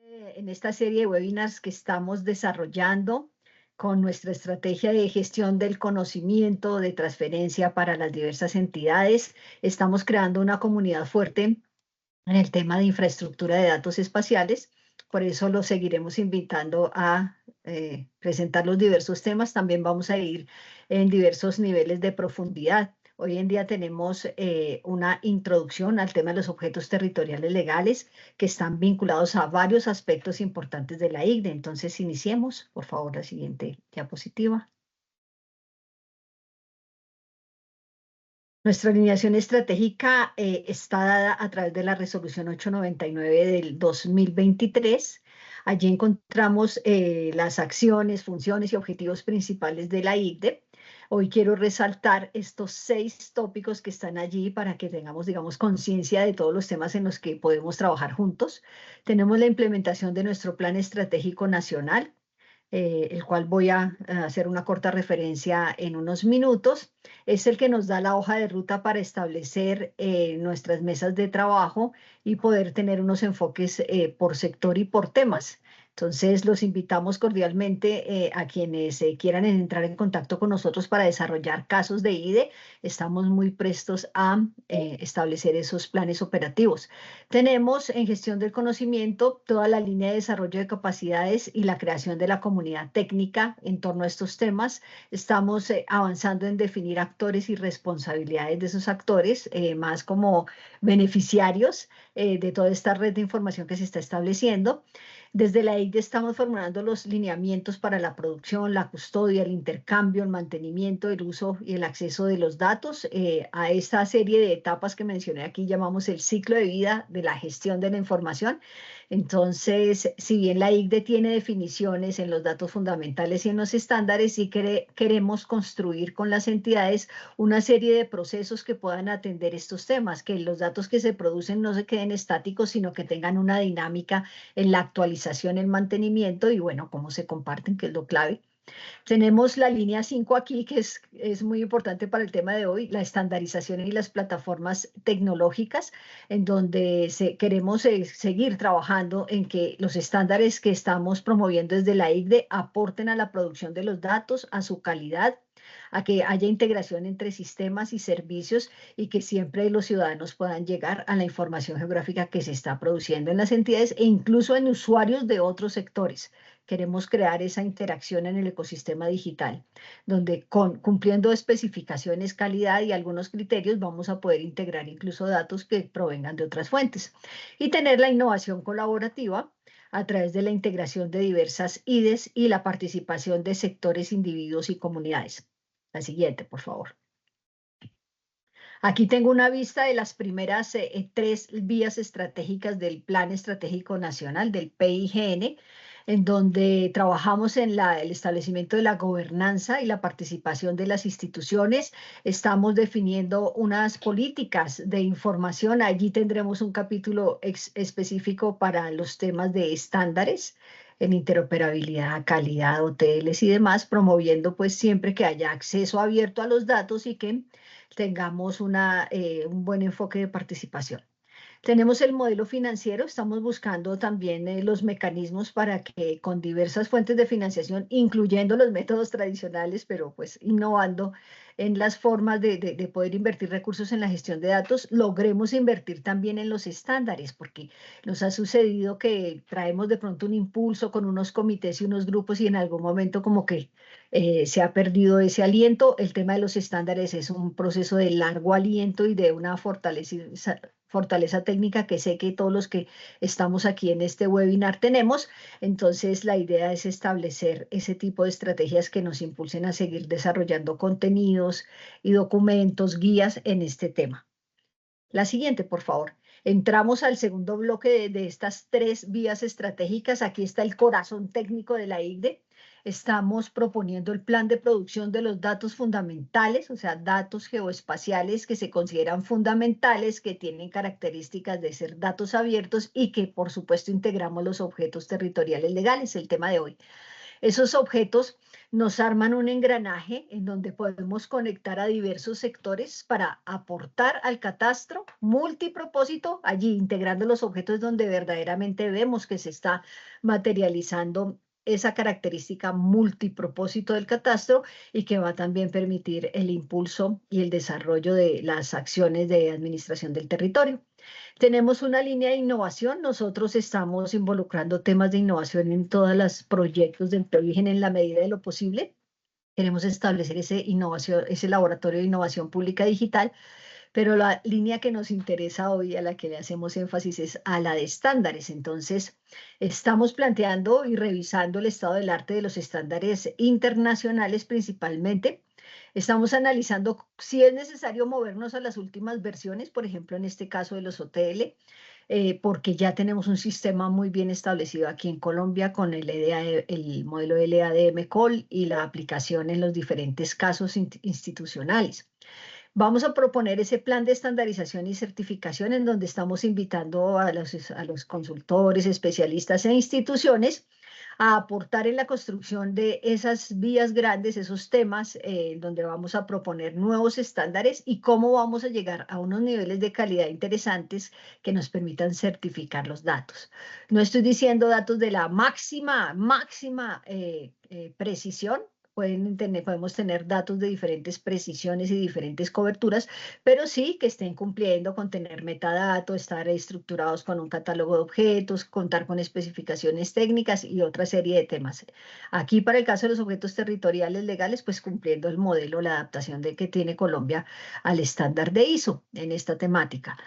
En esta serie de webinars que estamos desarrollando con nuestra estrategia de gestión del conocimiento, de transferencia para las diversas entidades, estamos creando una comunidad fuerte en el tema de infraestructura de datos espaciales. Por eso los seguiremos invitando a presentar los diversos temas. También vamos a ir en diversos niveles de profundidad. Hoy en día tenemos una introducción al tema de los objetos territoriales legales que están vinculados a varios aspectos importantes de la ICDE. Entonces, iniciemos. Por favor, la siguiente diapositiva. Nuestra alineación estratégica está dada a través de la resolución 899 del 2023. Allí encontramos las acciones, funciones y objetivos principales de la ICDE. Hoy quiero resaltar estos 6 tópicos que están allí para que tengamos, digamos, conciencia de todos los temas en los que podemos trabajar juntos. Tenemos la implementación de nuestro Plan Estratégico Nacional, el cual voy a hacer una corta referencia en unos minutos. Es el que nos da la hoja de ruta para establecer nuestras mesas de trabajo y poder tener unos enfoques por sector y por temas. Entonces, los invitamos cordialmente a quienes quieran entrar en contacto con nosotros para desarrollar casos de IDE. Estamos muy prestos a establecer esos planes operativos. Tenemos en gestión del conocimiento toda la línea de desarrollo de capacidades y la creación de la comunidad técnica en torno a estos temas. Estamos avanzando en definir actores y responsabilidades de esos actores, más como beneficiarios de toda esta red de información que se está estableciendo. Desde la ICDE estamos formulando los lineamientos para la producción, la custodia, el intercambio, el mantenimiento, el uso y el acceso de los datos. A esta serie de etapas que mencioné aquí llamamos el ciclo de vida de la gestión de la información. Entonces, si bien la ICDE tiene definiciones en los datos fundamentales y en los estándares, sí queremos construir con las entidades una serie de procesos que puedan atender estos temas, que los datos que se producen no se queden estáticos, sino que tengan una dinámica en la actualización, el mantenimiento y bueno, cómo se comparten, que es lo clave. Tenemos la línea 5 aquí, que es muy importante para el tema de hoy, la estandarización y las plataformas tecnológicas, en donde queremos seguir trabajando en que los estándares que estamos promoviendo desde la ICDE aporten a la producción de los datos, a su calidad, a que haya integración entre sistemas y servicios y que siempre los ciudadanos puedan llegar a la información geográfica que se está produciendo en las entidades e incluso en usuarios de otros sectores. Queremos crear esa interacción en el ecosistema digital, donde cumpliendo especificaciones, calidad y algunos criterios vamos a poder integrar incluso datos que provengan de otras fuentes. Y tener la innovación colaborativa a través de la integración de diversas IDEs y la participación de sectores, individuos y comunidades. La siguiente, por favor. Aquí tengo una vista de las primeras 3 vías estratégicas del Plan Estratégico Nacional, del PIGN, en donde trabajamos en el establecimiento de la gobernanza y la participación de las instituciones. Estamos definiendo unas políticas de información. Allí tendremos un capítulo específico para los temas de estándares en interoperabilidad, calidad, OTLs y demás, promoviendo pues siempre que haya acceso abierto a los datos y que tengamos un buen enfoque de participación. Tenemos el modelo financiero, estamos buscando también los mecanismos para que con diversas fuentes de financiación, incluyendo los métodos tradicionales, pero pues innovando en las formas de poder invertir recursos en la gestión de datos, logremos invertir también en los estándares, porque nos ha sucedido que traemos de pronto un impulso con unos comités y unos grupos y en algún momento como que se ha perdido ese aliento. El tema de los estándares es un proceso de largo aliento y de una fortaleza técnica que sé que todos los que estamos aquí en este webinar tenemos. Entonces, la idea es establecer ese tipo de estrategias que nos impulsen a seguir desarrollando contenidos y documentos, guías en este tema. La siguiente, por favor. Entramos al segundo bloque de estas 3 vías estratégicas. Aquí está el corazón técnico de la ICDE. Estamos proponiendo el plan de producción de los datos fundamentales, o sea, datos geoespaciales que se consideran fundamentales, que tienen características de ser datos abiertos y que, por supuesto, integramos los objetos territoriales legales, el tema de hoy. Esos objetos nos arman un engranaje en donde podemos conectar a diversos sectores para aportar al catastro multipropósito, allí integrando los objetos donde verdaderamente vemos que se está materializando esa característica multipropósito del catastro y que va a también permitir el impulso y el desarrollo de las acciones de administración del territorio. Tenemos una línea de innovación. Nosotros estamos involucrando temas de innovación en todos los proyectos de origen en la medida de lo posible. Queremos establecer ese laboratorio de innovación pública digital, pero la línea que nos interesa hoy, a la que le hacemos énfasis, es a la de estándares. Entonces, estamos planteando y revisando el estado del arte de los estándares internacionales principalmente. Estamos analizando si es necesario movernos a las últimas versiones, por ejemplo, en este caso de los OTL, porque ya tenemos un sistema muy bien establecido aquí en Colombia con el modelo LADM-COL y la aplicación en los diferentes casos institucionales. Vamos a proponer ese plan de estandarización y certificación en donde estamos invitando a los consultores, especialistas e instituciones a aportar en la construcción de esas vías grandes, esos temas, donde vamos a proponer nuevos estándares y cómo vamos a llegar a unos niveles de calidad interesantes que nos permitan certificar los datos. No estoy diciendo datos de la máxima precisión. Podemos tener datos de diferentes precisiones y diferentes coberturas, pero sí que estén cumpliendo con tener metadatos, estar estructurados con un catálogo de objetos, contar con especificaciones técnicas y otra serie de temas. Aquí, para el caso de los objetos territoriales legales, pues cumpliendo el modelo, la adaptación que tiene Colombia al estándar de ISO en esta temática.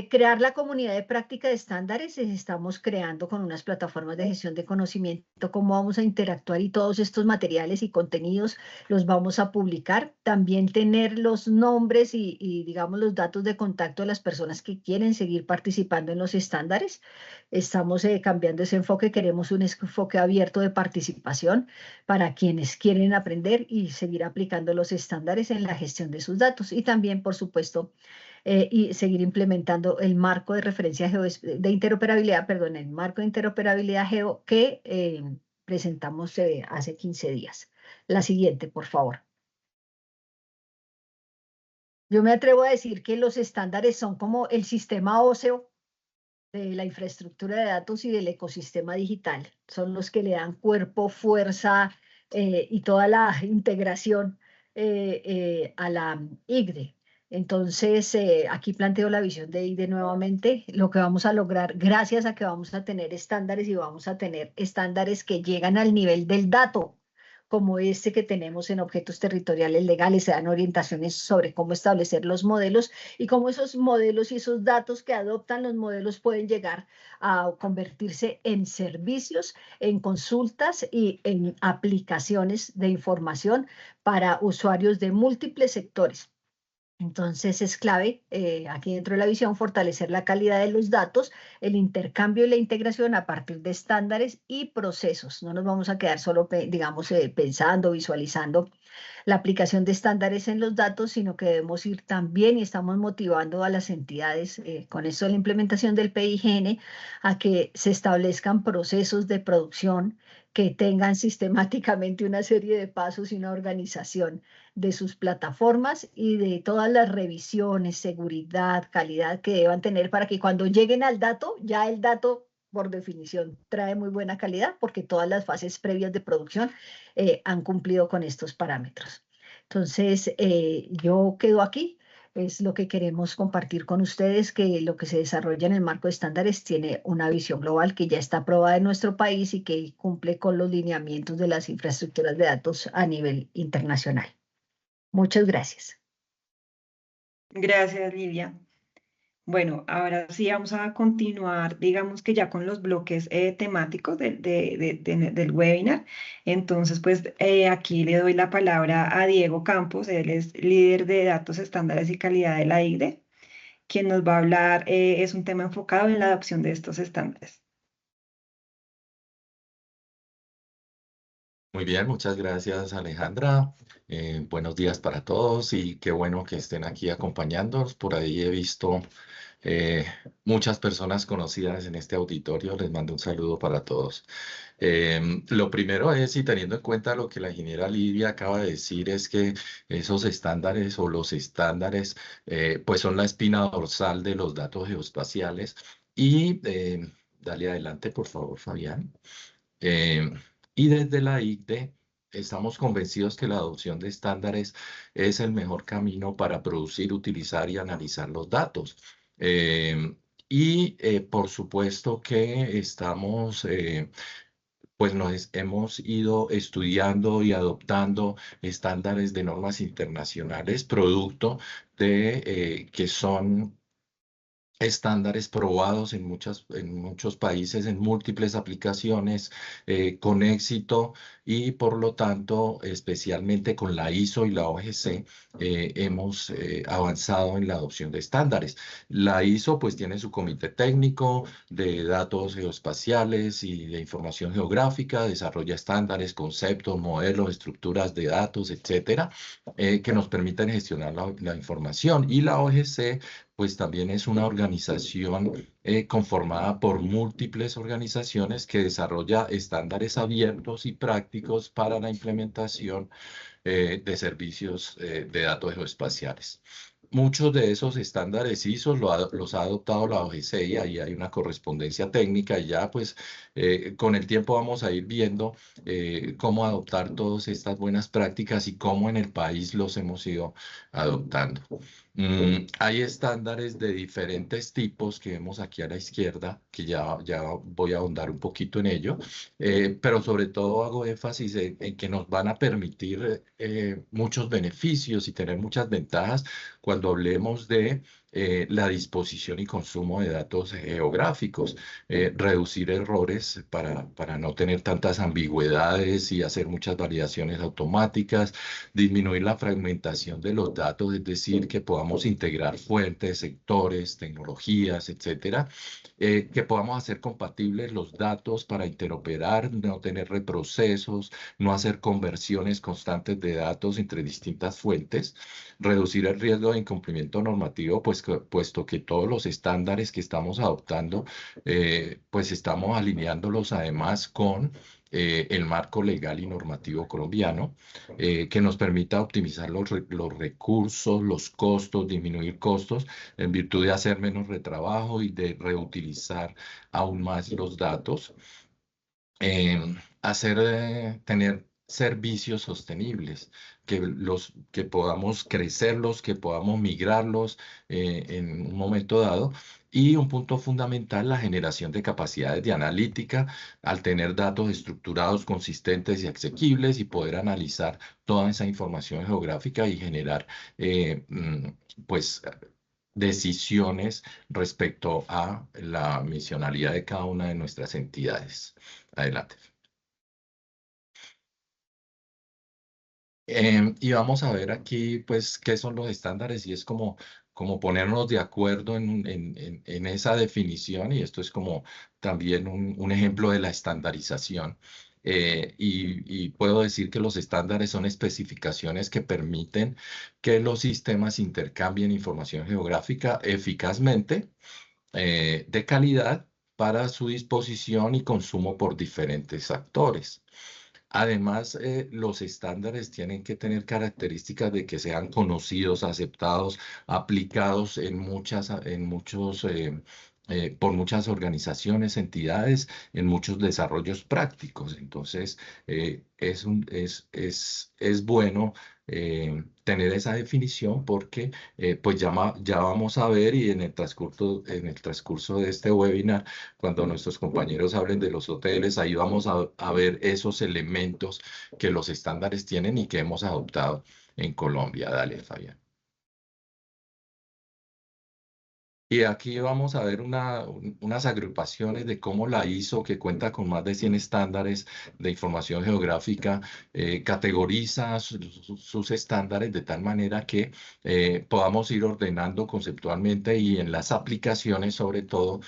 Crear la comunidad de práctica de estándares. Estamos creando con unas plataformas de gestión de conocimiento cómo vamos a interactuar y todos estos materiales y contenidos los vamos a publicar. También tener los nombres y digamos los datos de contacto de las personas que quieren seguir participando en los estándares. Estamos cambiando ese enfoque. Queremos un enfoque abierto de participación para quienes quieren aprender y seguir aplicando los estándares en la gestión de sus datos. Y también, por supuesto, y seguir implementando el marco de referencia de interoperabilidad, perdón, el marco de interoperabilidad geo que presentamos hace 15 días. La siguiente, por favor. Yo me atrevo a decir que los estándares son como el sistema óseo de la infraestructura de datos y del ecosistema digital. Son los que le dan cuerpo, fuerza y toda la integración a la IGDE. Entonces, aquí planteo la visión de IGDE nuevamente, lo que vamos a lograr gracias a que vamos a tener estándares y vamos a tener estándares que llegan al nivel del dato, como este que tenemos en objetos territoriales legales, se dan orientaciones sobre cómo establecer los modelos y cómo esos modelos y esos datos que adoptan los modelos pueden llegar a convertirse en servicios, en consultas y en aplicaciones de información para usuarios de múltiples sectores. Entonces es clave aquí dentro de la visión fortalecer la calidad de los datos, el intercambio y la integración a partir de estándares y procesos. No nos vamos a quedar solo, digamos, pensando, visualizando la aplicación de estándares en los datos, sino que debemos ir también y estamos motivando a las entidades con esto de la implementación del PIGN a que se establezcan procesos de producción que tengan sistemáticamente una serie de pasos y una organización de sus plataformas y de todas las revisiones, seguridad, calidad que deban tener para que cuando lleguen al dato, ya el dato por definición trae muy buena calidad porque todas las fases previas de producción han cumplido con estos parámetros. Entonces, yo quedo aquí. Es lo que queremos compartir con ustedes, que lo que se desarrolla en el marco de estándares tiene una visión global que ya está aprobada en nuestro país y que cumple con los lineamientos de las infraestructuras de datos a nivel internacional. Muchas gracias. Gracias, Lidia. Bueno, ahora sí vamos a continuar, digamos que ya con los bloques temáticos del webinar. Entonces, pues aquí le doy la palabra a Diego Campos, él es líder de datos, estándares y calidad de la IGDE, quien nos va a hablar, es un tema enfocado en la adopción de estos estándares. Muy bien, muchas gracias Alejandra. Buenos días para todos y qué bueno que estén aquí acompañándonos. Por ahí he visto eh, muchas personas conocidas en este auditorio. Les mando un saludo para todos. Lo primero es, y teniendo en cuenta lo que la ingeniera Lidia acaba de decir, es que esos estándares o los estándares, pues son la espina dorsal de los datos geoespaciales. Y dale adelante, por favor, Fabián. Eh, y desde la ICDE estamos convencidos que la adopción de estándares es el mejor camino para producir, utilizar y analizar los datos. Por supuesto que estamos, pues hemos ido estudiando y adoptando estándares de normas internacionales, producto de que son estándares probados en muchos países, en múltiples aplicaciones, con éxito y por lo tanto, especialmente con la ISO y la OGC, hemos avanzado en la adopción de estándares. La ISO pues tiene su comité técnico de datos geoespaciales y de información geográfica, desarrolla estándares, conceptos, modelos, estructuras de datos, etcétera, que nos permiten gestionar la información. Y la OGC pues también es una organización conformada por múltiples organizaciones que desarrolla estándares abiertos y prácticos para la implementación de servicios de datos geoespaciales. Muchos de esos estándares ISO los ha adoptado la OGC y ahí hay una correspondencia técnica y ya pues con el tiempo vamos a ir viendo cómo adoptar todas estas buenas prácticas y cómo en el país los hemos ido adoptando. Hay estándares de diferentes tipos que vemos aquí a la izquierda, que ya voy a ahondar un poquito en ello, pero sobre todo hago énfasis en que nos van a permitir muchos beneficios y tener muchas ventajas cuando hablemos de la disposición y consumo de datos geográficos, reducir errores para no tener tantas ambigüedades y hacer muchas validaciones automáticas, disminuir la fragmentación de los datos, es decir, que podamos integrar fuentes, sectores, tecnologías, etcétera, que podamos hacer compatibles los datos para interoperar, no tener reprocesos, no hacer conversiones constantes de datos entre distintas fuentes, reducir el riesgo de incumplimiento normativo, pues puesto que todos los estándares que estamos adoptando, pues estamos alineándolos además con el marco legal y normativo colombiano, que nos permita optimizar los recursos, los costos, disminuir costos en virtud de hacer menos retrabajo y de reutilizar aún más los datos, tener servicios sostenibles, que podamos crecerlos, que podamos migrarlos en un momento dado. Y un punto fundamental, la generación de capacidades de analítica, al tener datos estructurados, consistentes y asequibles y poder analizar toda esa información geográfica y generar, pues, decisiones respecto a la misionalidad de cada una de nuestras entidades. Adelante. Y vamos a ver aquí, pues, qué son los estándares y es como ponernos de acuerdo en esa definición y esto es como también un ejemplo de la estandarización. Y puedo decir que los estándares son especificaciones que permiten que los sistemas intercambien información geográfica eficazmente, de calidad para su disposición y consumo por diferentes actores. Además, los estándares tienen que tener características de que sean conocidos, aceptados, aplicados por muchas organizaciones, entidades, en muchos desarrollos prácticos. Entonces, es bueno tener esa definición porque pues ya vamos a ver y en el transcurso de este webinar, cuando nuestros compañeros hablen de los hoteles, ahí vamos a ver esos elementos que los estándares tienen y que hemos adoptado en Colombia. Dale, Fabián. Y aquí vamos a ver unas agrupaciones de cómo la ISO, que cuenta con más de 100 estándares de información geográfica, categoriza sus estándares de tal manera que podamos ir ordenando conceptualmente y en las aplicaciones, sobre todo,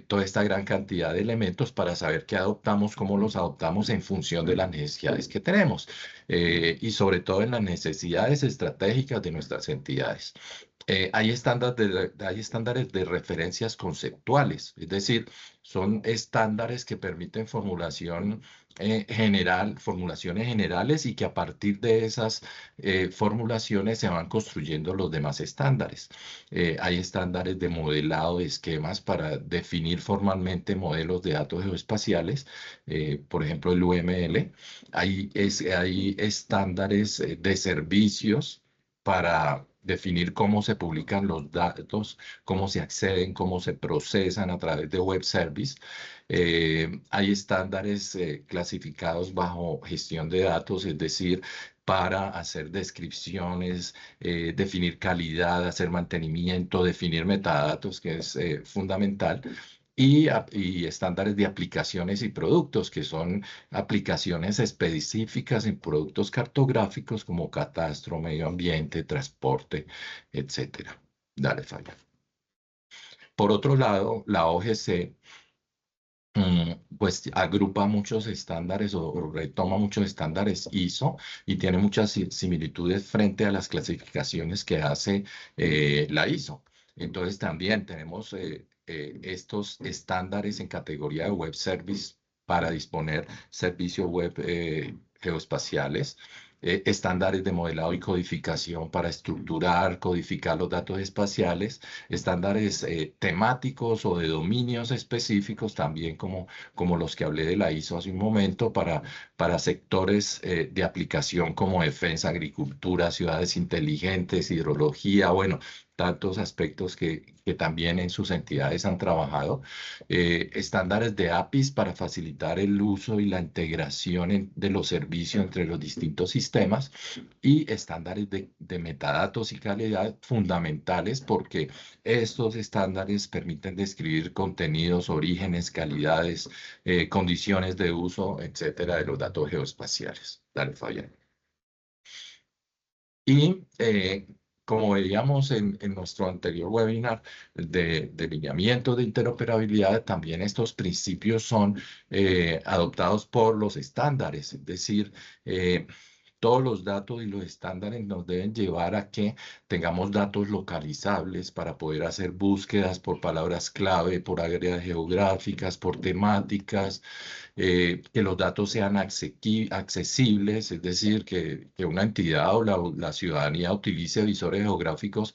toda esta gran cantidad de elementos para saber qué adoptamos, cómo los adoptamos en función de las necesidades que tenemos. y sobre todo en las necesidades estratégicas de nuestras entidades. Hay estándares de referencias conceptuales, es decir, son estándares que permiten formulaciones generales y que a partir de esas formulaciones se van construyendo los demás estándares. Hay estándares de modelado de esquemas para definir formalmente modelos de datos geoespaciales, por ejemplo el UML. Hay estándares de servicios para definir cómo se publican los datos, cómo se acceden, cómo se procesan a través de web service. Hay estándares clasificados bajo gestión de datos, es decir, para hacer descripciones, definir calidad, hacer mantenimiento, definir metadatos, que es fundamental. Y estándares de aplicaciones y productos, que son aplicaciones específicas en productos cartográficos como catastro, medio ambiente, transporte, etcétera. Dale, Falla. Por otro lado, la OGC pues agrupa muchos estándares o retoma muchos estándares ISO y tiene muchas similitudes frente a las clasificaciones que hace la ISO. Entonces también tenemos estos estándares en categoría de web service para disponer servicios web geoespaciales, estándares de modelado y codificación para estructurar, codificar los datos espaciales, estándares temáticos o de dominios específicos, también como los que hablé de la ISO hace un momento, para sectores de aplicación como defensa, agricultura, ciudades inteligentes, hidrología, bueno, tantos aspectos que también en sus entidades han trabajado. Estándares de APIs para facilitar el uso y la integración de los servicios entre los distintos sistemas, y estándares de metadatos y calidad fundamentales, porque estos estándares permiten describir contenidos, orígenes, calidades, condiciones de uso, etcétera, de los datos geoespaciales. Dale, Fabián. Y como veíamos en nuestro anterior webinar de lineamiento de interoperabilidad, también estos principios son adoptados por los estándares, es decir, todos los datos y los estándares nos deben llevar a que tengamos datos localizables para poder hacer búsquedas por palabras clave, por áreas geográficas, por temáticas, que los datos sean accesibles, es decir, que una entidad o la ciudadanía utilice visores geográficos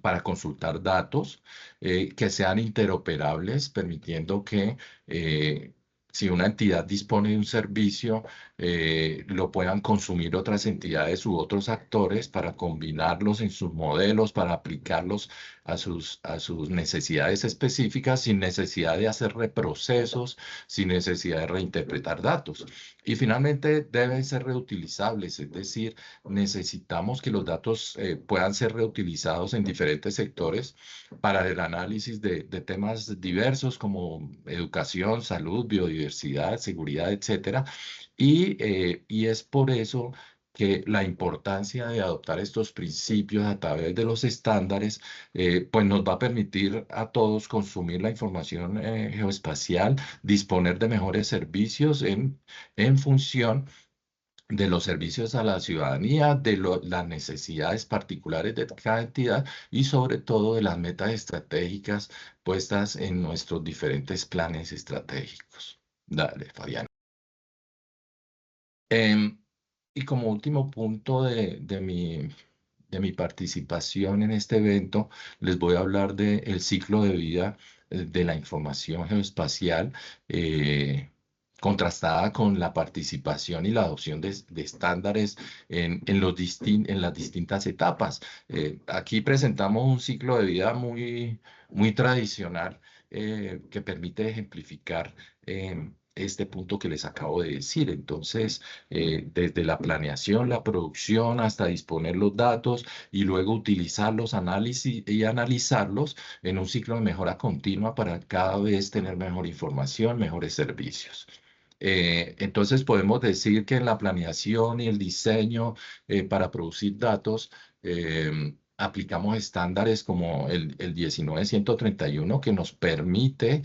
para consultar datos, que sean interoperables, permitiendo que si una entidad dispone de un servicio, lo puedan consumir otras entidades u otros actores para combinarlos en sus modelos, para aplicarlos a sus necesidades específicas sin necesidad de hacer reprocesos, sin necesidad de reinterpretar datos. Y finalmente deben ser reutilizables, es decir, necesitamos que los datos puedan ser reutilizados en diferentes sectores para el análisis de temas diversos como educación, salud, biodiversidad, seguridad, etcétera. Y es por eso que la importancia de adoptar estos principios a través de los estándares, pues nos va a permitir a todos consumir la información geoespacial, disponer de mejores servicios en función de los servicios a la ciudadanía, de las necesidades particulares de cada entidad y sobre todo de las metas estratégicas puestas en nuestros diferentes planes estratégicos. Dale, Fabián. Y como último punto de mi participación en este evento, les voy a hablar del ciclo de vida de la información geoespacial, contrastada con la participación y la adopción de estándares en las distintas etapas. Aquí presentamos un ciclo de vida muy tradicional, que permite ejemplificar este punto que les acabo de decir. Entonces, desde la planeación, la producción, hasta disponer los datos y luego utilizarlos, análisis y analizarlos en un ciclo de mejora continua para cada vez tener mejor información, mejores servicios. Entonces podemos decir que en la planeación y el diseño para producir datos, aplicamos estándares como el 19131, que nos permite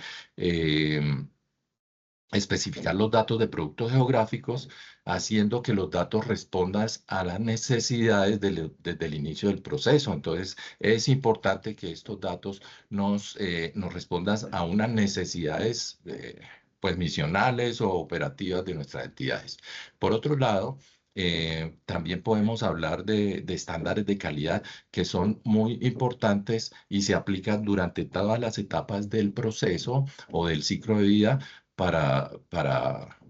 especificar los datos de productos geográficos, haciendo que los datos respondan a las necesidades desde el inicio del proceso. Entonces, es importante que estos datos nos respondan a unas necesidades pues misionales o operativas de nuestras entidades. Por otro lado, también podemos hablar de estándares de calidad que son muy importantes y se aplican durante todas las etapas del proceso o del ciclo de vida para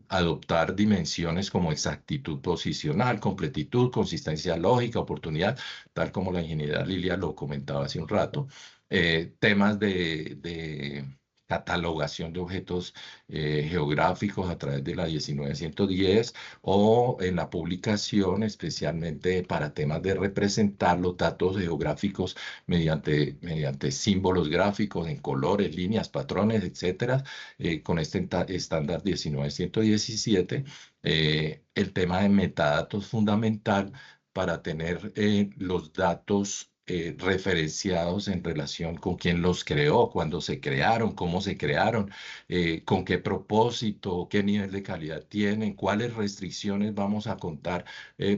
adoptar dimensiones como exactitud posicional, completitud, consistencia lógica, oportunidad, tal como la ingeniera Lilia lo comentaba hace un rato. Temas de catalogación de objetos geográficos a través de la 1910 o en la publicación, especialmente para temas de representar los datos geográficos mediante símbolos gráficos en colores, líneas, patrones, etcétera, con este estándar 1917, el tema de metadatos fundamental para tener los datos referenciados en relación con quién los creó, cuándo se crearon, cómo se crearon, con qué propósito, qué nivel de calidad tienen, cuáles restricciones vamos a contar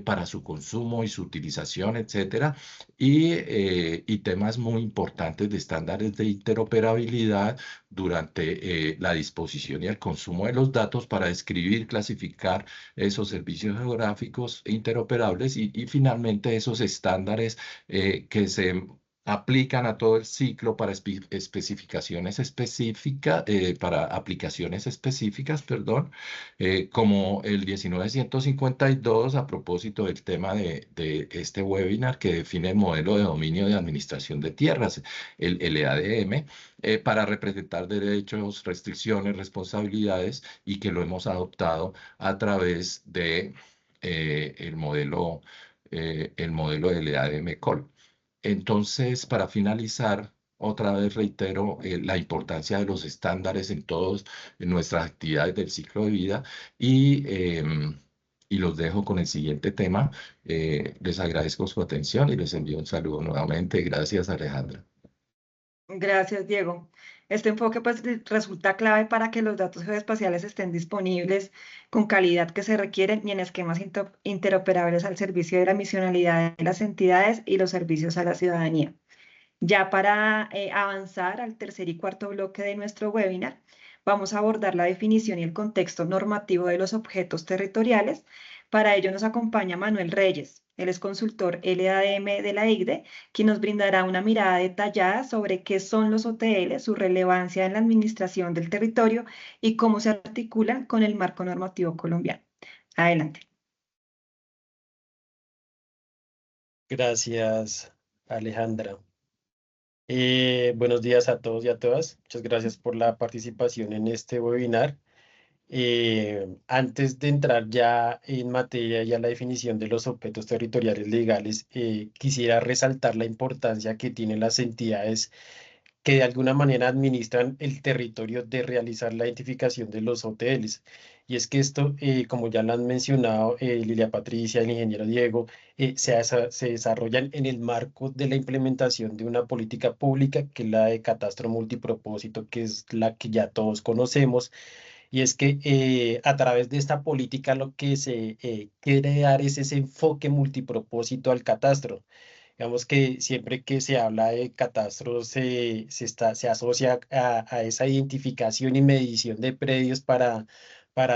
para su consumo y su utilización, etcétera. Y temas muy importantes de estándares de interoperabilidad durante la disposición y el consumo de los datos para describir, clasificar esos servicios geográficos interoperables y finalmente esos estándares que se aplican a todo el ciclo para especificaciones específicas, para aplicaciones específicas, perdón, como el 1952 a propósito del tema de este webinar que define el modelo de dominio de administración de tierras, el EADM, para representar derechos, restricciones, responsabilidades y que lo hemos adoptado a través de el modelo del EADM-COL. Entonces, para finalizar, otra vez reitero la importancia de los estándares en nuestras actividades del ciclo de vida y los dejo con el siguiente tema. Les agradezco su atención y les envío un saludo nuevamente. Gracias, Alejandra. Gracias, Diego. Este enfoque pues resulta clave para que los datos geoespaciales estén disponibles con calidad que se requieren y en esquemas interoperables al servicio de la misionalidad de las entidades y los servicios a la ciudadanía. Ya para avanzar al tercer y cuarto bloque de nuestro webinar, vamos a abordar la definición y el contexto normativo de los objetos territoriales. Para ello nos acompaña Manuel Reyes. Él es consultor LADM de la ICDE, quien nos brindará una mirada detallada sobre qué son los OTL, su relevancia en la administración del territorio y cómo se articulan con el marco normativo colombiano. Adelante. Gracias, Alejandra. Buenos días a todos y a todas. Muchas gracias por la participación en este webinar. Antes de entrar ya en materia y a la definición de los objetos territoriales legales, quisiera resaltar la importancia que tienen las entidades que de alguna manera administran el territorio de realizar la identificación de los OTLs. Y es que esto, como ya lo han mencionado Lilia Patricia, el ingeniero Diego, se desarrollan en el marco de la implementación de una política pública, que es la de catastro multipropósito, que es la que ya todos conocemos. Y es que a través de esta política lo que se quiere dar es ese enfoque multipropósito al catastro. Digamos que siempre que se habla de catastro se asocia a esa identificación y medición de predios para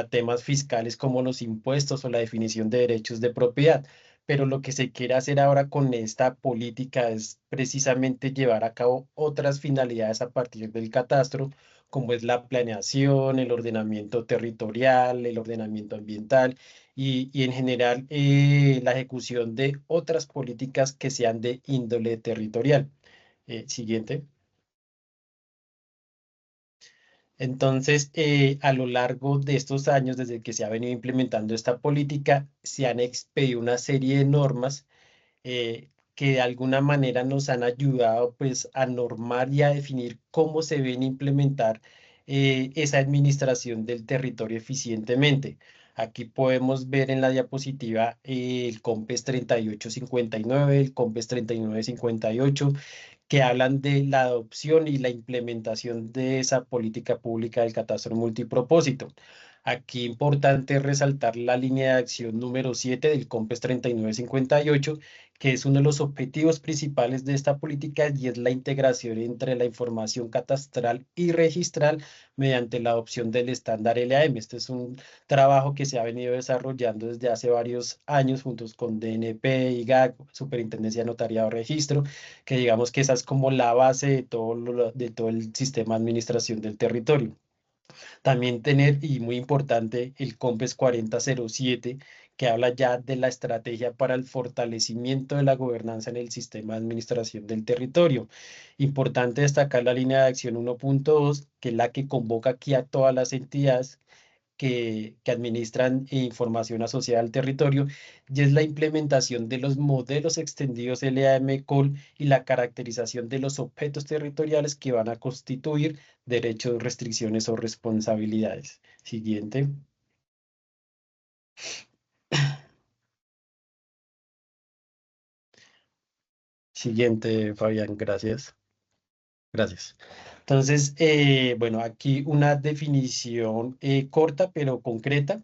temas fiscales como los impuestos o la definición de derechos de propiedad. Pero lo que se quiere hacer ahora con esta política es precisamente llevar a cabo otras finalidades a partir del catastro, como es la planeación, el ordenamiento territorial, el ordenamiento ambiental y en general la ejecución de otras políticas que sean de índole territorial. Siguiente. Entonces, a lo largo de estos años, desde que se ha venido implementando esta política, se han expedido una serie de normas que de alguna manera nos han ayudado pues, a normar y a definir cómo se deben implementar esa administración del territorio eficientemente. Aquí podemos ver en la diapositiva el COMPES 3859, el COMPES 3958, que hablan de la adopción y la implementación de esa política pública del catastro multipropósito. Aquí importante resaltar la línea de acción número 7 del COMPES 3958, que es uno de los objetivos principales de esta política y es la integración entre la información catastral y registral mediante la adopción del estándar LAM. Este es un trabajo que se ha venido desarrollando desde hace varios años juntos con DNP, IGAC, Superintendencia de Notariado Registro, que digamos que esa es como la base de de todo el sistema de administración del territorio. También tener, y muy importante, el COMPES 4007, que habla ya de la estrategia para el fortalecimiento de la gobernanza en el sistema de administración del territorio. Importante destacar la línea de acción 1.2, que es la que convoca aquí a todas las entidades que administran información asociada al territorio, y es la implementación de los modelos extendidos LAM-COL y la caracterización de los objetos territoriales que van a constituir derechos, restricciones o responsabilidades. Siguiente. Siguiente, Fabián, gracias. Gracias. Entonces, bueno, aquí una definición corta pero concreta.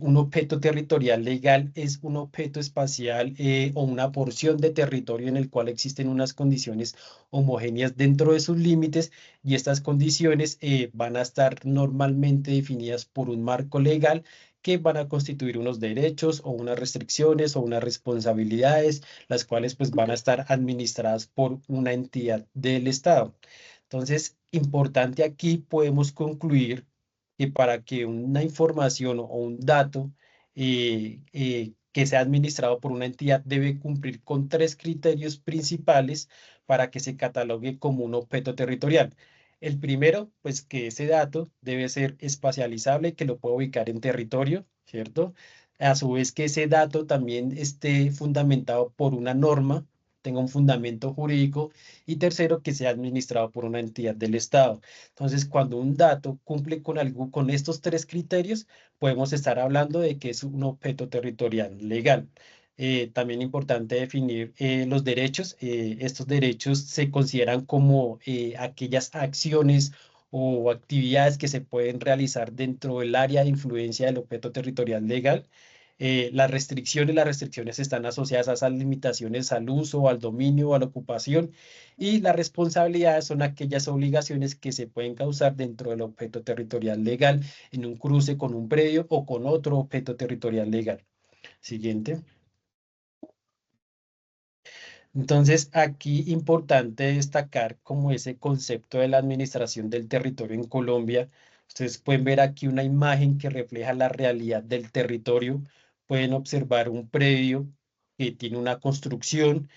Un objeto territorial legal es un objeto espacial o una porción de territorio en el cual existen unas condiciones homogéneas dentro de sus límites, y estas condiciones van a estar normalmente definidas por un marco legal que van a constituir unos derechos o unas restricciones o unas responsabilidades, las cuales pues van a estar administradas por una entidad del Estado. Entonces, importante aquí podemos concluir que para que una información o un dato que sea administrado por una entidad debe cumplir con 3 criterios principales para que se catalogue como un objeto territorial. El primero, pues que ese dato debe ser espacializable, que lo pueda ubicar en territorio, ¿cierto? A su vez que ese dato también esté fundamentado por una norma, tenga un fundamento jurídico, y tercero, que sea administrado por una entidad del Estado. Entonces, cuando un dato cumple con algo, con estos 3 criterios, podemos estar hablando de que es un objeto territorial legal. También importante definir los derechos. Estos derechos se consideran como aquellas acciones o actividades que se pueden realizar dentro del área de influencia del objeto territorial legal. Las restricciones están asociadas a esas limitaciones al uso, al dominio o a la ocupación, y las responsabilidades son aquellas obligaciones que se pueden causar dentro del objeto territorial legal en un cruce con un predio o con otro objeto territorial legal. Siguiente. Entonces, aquí importante destacar como ese concepto de la administración del territorio en Colombia. Ustedes pueden ver aquí una imagen que refleja la realidad del territorio. Pueden observar un predio que tiene una construcción.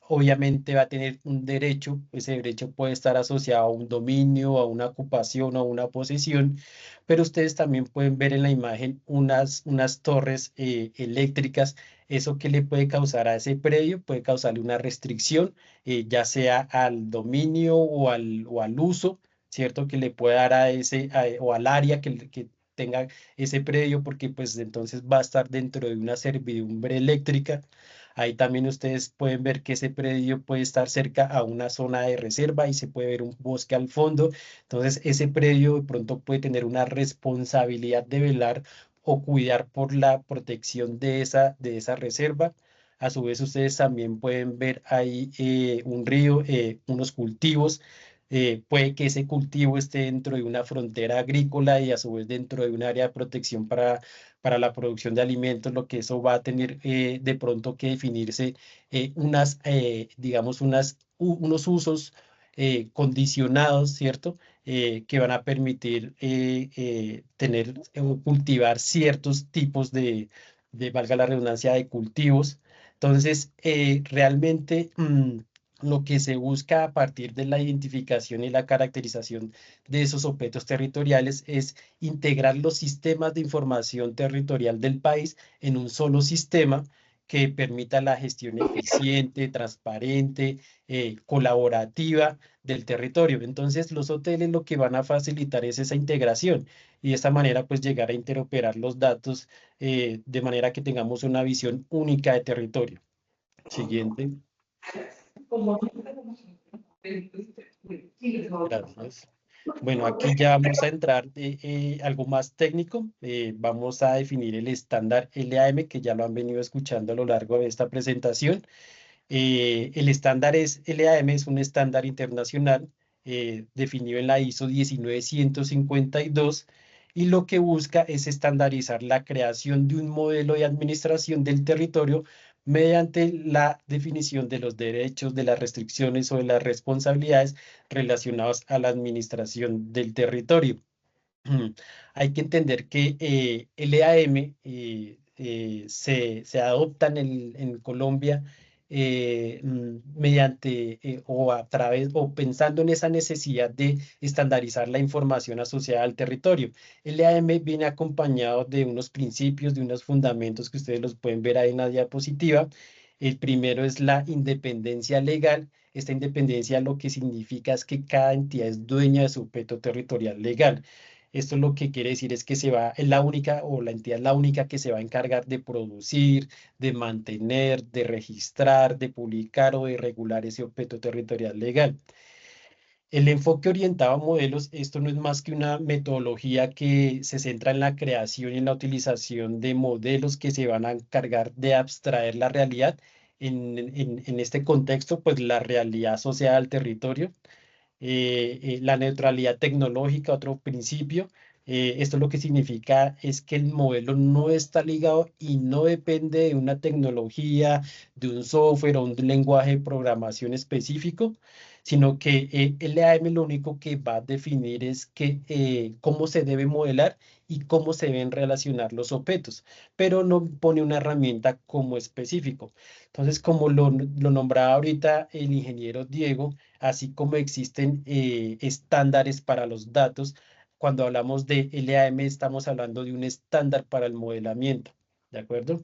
Obviamente va a tener un derecho. Ese derecho puede estar asociado a un dominio, a una ocupación o a una posesión. Pero ustedes también pueden ver en la imagen unas torres eléctricas. Eso que le puede causar a ese predio, puede causarle una restricción, ya sea al dominio o al uso, ¿cierto? Que le puede dar a o al área que tenga ese predio, porque pues entonces va a estar dentro de una servidumbre eléctrica. Ahí también ustedes pueden ver que ese predio puede estar cerca a una zona de reserva y se puede ver un bosque al fondo. Entonces ese predio de pronto puede tener una responsabilidad de velar o cuidar por la protección de esa reserva. A su vez, ustedes también pueden ver ahí un río, unos cultivos. Puede que ese cultivo esté dentro de una frontera agrícola y a su vez dentro de un área de protección para la producción de alimentos, lo que eso va a tener de pronto que definirse digamos, unos usos condicionados, ¿cierto? Que van a permitir tener o cultivar ciertos tipos valga la redundancia, de cultivos. Entonces, realmente lo que se busca a partir de la identificación y la caracterización de esos objetos territoriales es integrar los sistemas de información territorial del país en un solo sistema que permita la gestión eficiente, transparente, colaborativa del territorio. Entonces, los hoteles lo que van a facilitar es esa integración y de esta manera, pues, llegar a interoperar los datos de manera que tengamos una visión única de territorio. Siguiente. Gracias. Bueno, aquí ya vamos a entrar algo más técnico. Vamos a definir el estándar LAM, que ya lo han venido escuchando a lo largo de esta presentación. El estándar LAM es un estándar internacional definido en la ISO 19152 y lo que busca es estandarizar la creación de un modelo de administración del territorio mediante la definición de los derechos, de las restricciones o de las responsabilidades relacionadas a la administración del territorio. Hay que entender que LAM se adopta en Colombia mediante o a través o pensando en esa necesidad de estandarizar la información asociada al territorio. LAM viene acompañado de unos principios, de unos fundamentos que ustedes los pueden ver ahí en la diapositiva. El primero es la independencia legal. Esta independencia lo que significa es que cada entidad es dueña de su objeto territorial legal. Esto lo que quiere decir es que es la única o la entidad es la única que se va a encargar de producir, de mantener, de registrar, de publicar o de regular ese objeto territorial legal. El enfoque orientado a modelos, esto no es más que una metodología que se centra en la creación y en la utilización de modelos que se van a encargar de abstraer la realidad. En este contexto, pues la realidad asociada al territorio, la neutralidad tecnológica, otro principio. Esto lo que significa es que el modelo no está ligado y no depende de una tecnología, de un software o un lenguaje de programación específico, sino que LAM lo único que va a definir es cómo se debe modelar y cómo se deben relacionar los objetos, pero no pone una herramienta como específico. Entonces, como lo nombraba ahorita el ingeniero Diego, así como existen estándares para los datos, cuando hablamos de LAM estamos hablando de un estándar para el modelamiento, ¿de acuerdo?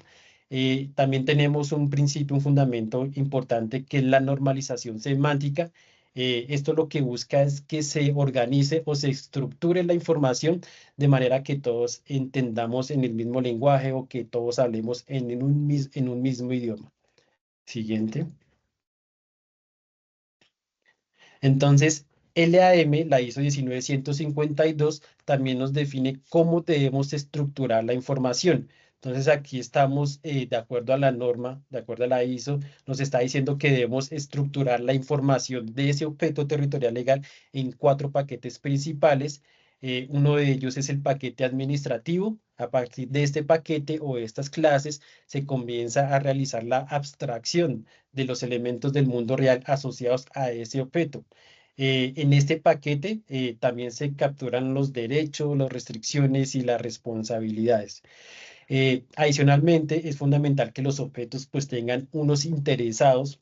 También tenemos un principio, un fundamento importante que es la normalización semántica. Esto lo que busca es que se organice o se estructure la información de manera que todos entendamos en el mismo lenguaje o que todos hablemos en un mismo idioma. Siguiente. Entonces, LAM, la ISO 19152, también nos define cómo debemos estructurar la información. Entonces, aquí estamos, de acuerdo a la norma, de acuerdo a la ISO, nos está diciendo que debemos estructurar la información de ese objeto territorial legal en 4 paquetes principales. Uno de ellos es el paquete administrativo. A partir de este paquete o de estas clases, se comienza a realizar la abstracción de los elementos del mundo real asociados a ese objeto. En este paquete también se capturan los derechos, las restricciones y las responsabilidades. Adicionalmente, es fundamental que los objetos pues tengan unos interesados,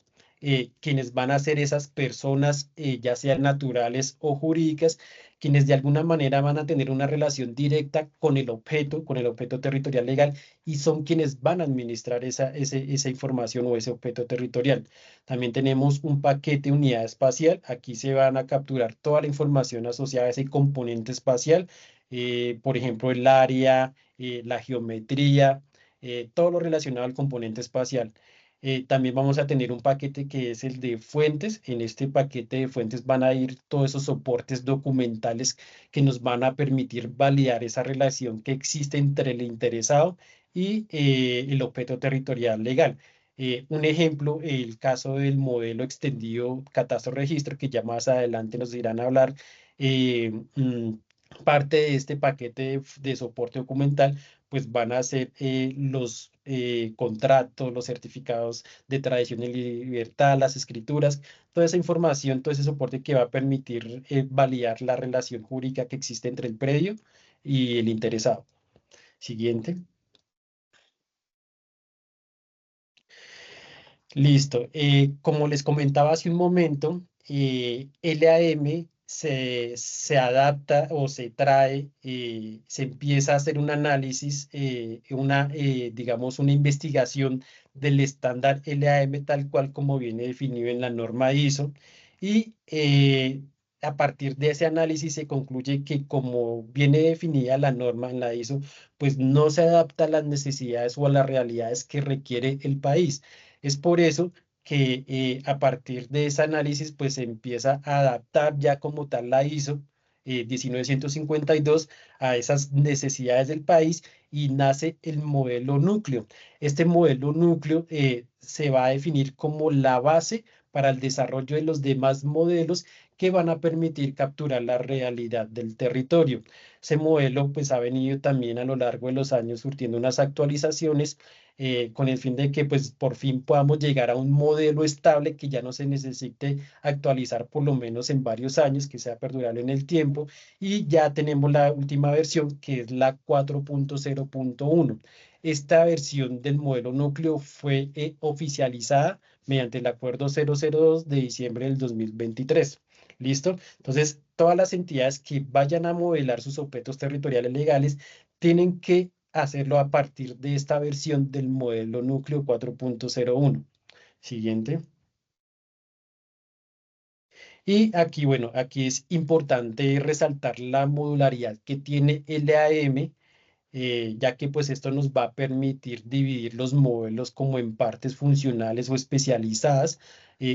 quienes van a ser esas personas, ya sean naturales o jurídicas, quienes de alguna manera van a tener una relación directa con el objeto territorial legal, y son quienes van a administrar esa información o ese objeto territorial. También tenemos un paquete unidad espacial. Aquí se van a capturar toda la información asociada a ese componente espacial, por ejemplo, el área, la geometría, todo lo relacionado al componente espacial. También vamos a tener un paquete que es el de fuentes. En este paquete de fuentes van a ir todos esos soportes documentales que nos van a permitir validar esa relación que existe entre el interesado y el objeto territorial legal. Un ejemplo, el caso del modelo extendido catastro-registro, que ya más adelante nos irán a hablar. Parte de este paquete de soporte documental, pues van a ser los contratos, los certificados de tradición y libertad, las escrituras, toda esa información, todo ese soporte que va a permitir validar la relación jurídica que existe entre el predio y el interesado. Siguiente. Listo. Como les comentaba hace un momento, LAM se adapta o se trae, se empieza a hacer un análisis, digamos, una investigación del estándar LAM tal cual como viene definido en la norma ISO, y a partir de ese análisis se concluye que como viene definida la norma en la ISO, pues no se adapta a las necesidades o a las realidades que requiere el país. Es por eso que a partir de ese análisis pues se empieza a adaptar ya como tal la ISO 19152 a esas necesidades del país y nace el modelo núcleo. Este modelo núcleo se va a definir como la base para el desarrollo de los demás modelos que van a permitir capturar la realidad del territorio. Ese modelo pues ha venido también a lo largo de los años surtiendo unas actualizaciones con el fin de que pues por fin podamos llegar a un modelo estable que ya no se necesite actualizar por lo menos en varios años, que sea perdurable en el tiempo, y ya tenemos la última versión que es la 4.0.1. Esta versión del modelo núcleo fue oficializada mediante el acuerdo 002 de diciembre del 2023. ¿Listo? Entonces, todas las entidades que vayan a modelar sus objetos territoriales legales tienen que hacerlo a partir de esta versión del modelo núcleo 4.01. Siguiente. Y aquí, bueno, aquí es importante resaltar la modularidad que tiene LAM, ya que pues esto nos va a permitir dividir los modelos como en partes funcionales o especializadas.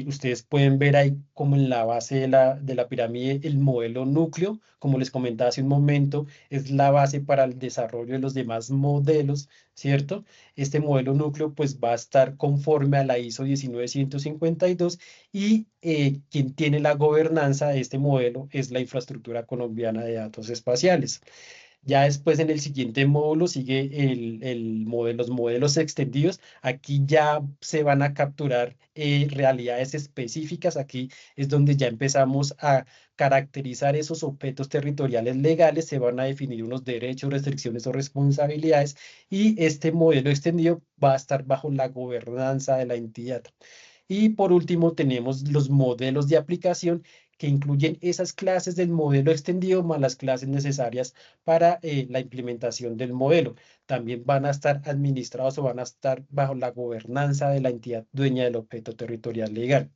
Ustedes pueden ver ahí como en la base de la pirámide el modelo núcleo, como les comentaba hace un momento, es la base para el desarrollo de los demás modelos, ¿cierto? Este modelo núcleo pues va a estar conforme a la ISO 19152 y quien tiene la gobernanza de este modelo es la Infraestructura Colombiana de Datos Espaciales. Ya después en el siguiente módulo sigue los modelos extendidos. Aquí ya se van a capturar realidades específicas. Aquí es donde ya empezamos a caracterizar esos objetos territoriales legales. Se van a definir unos derechos, restricciones o responsabilidades. Y este modelo extendido va a estar bajo la gobernanza de la entidad. Y por último tenemos los modelos de aplicación que incluyen esas clases del modelo extendido más las clases necesarias para la implementación del modelo. También van a estar administrados o van a estar bajo la gobernanza de la entidad dueña del objeto territorial legal.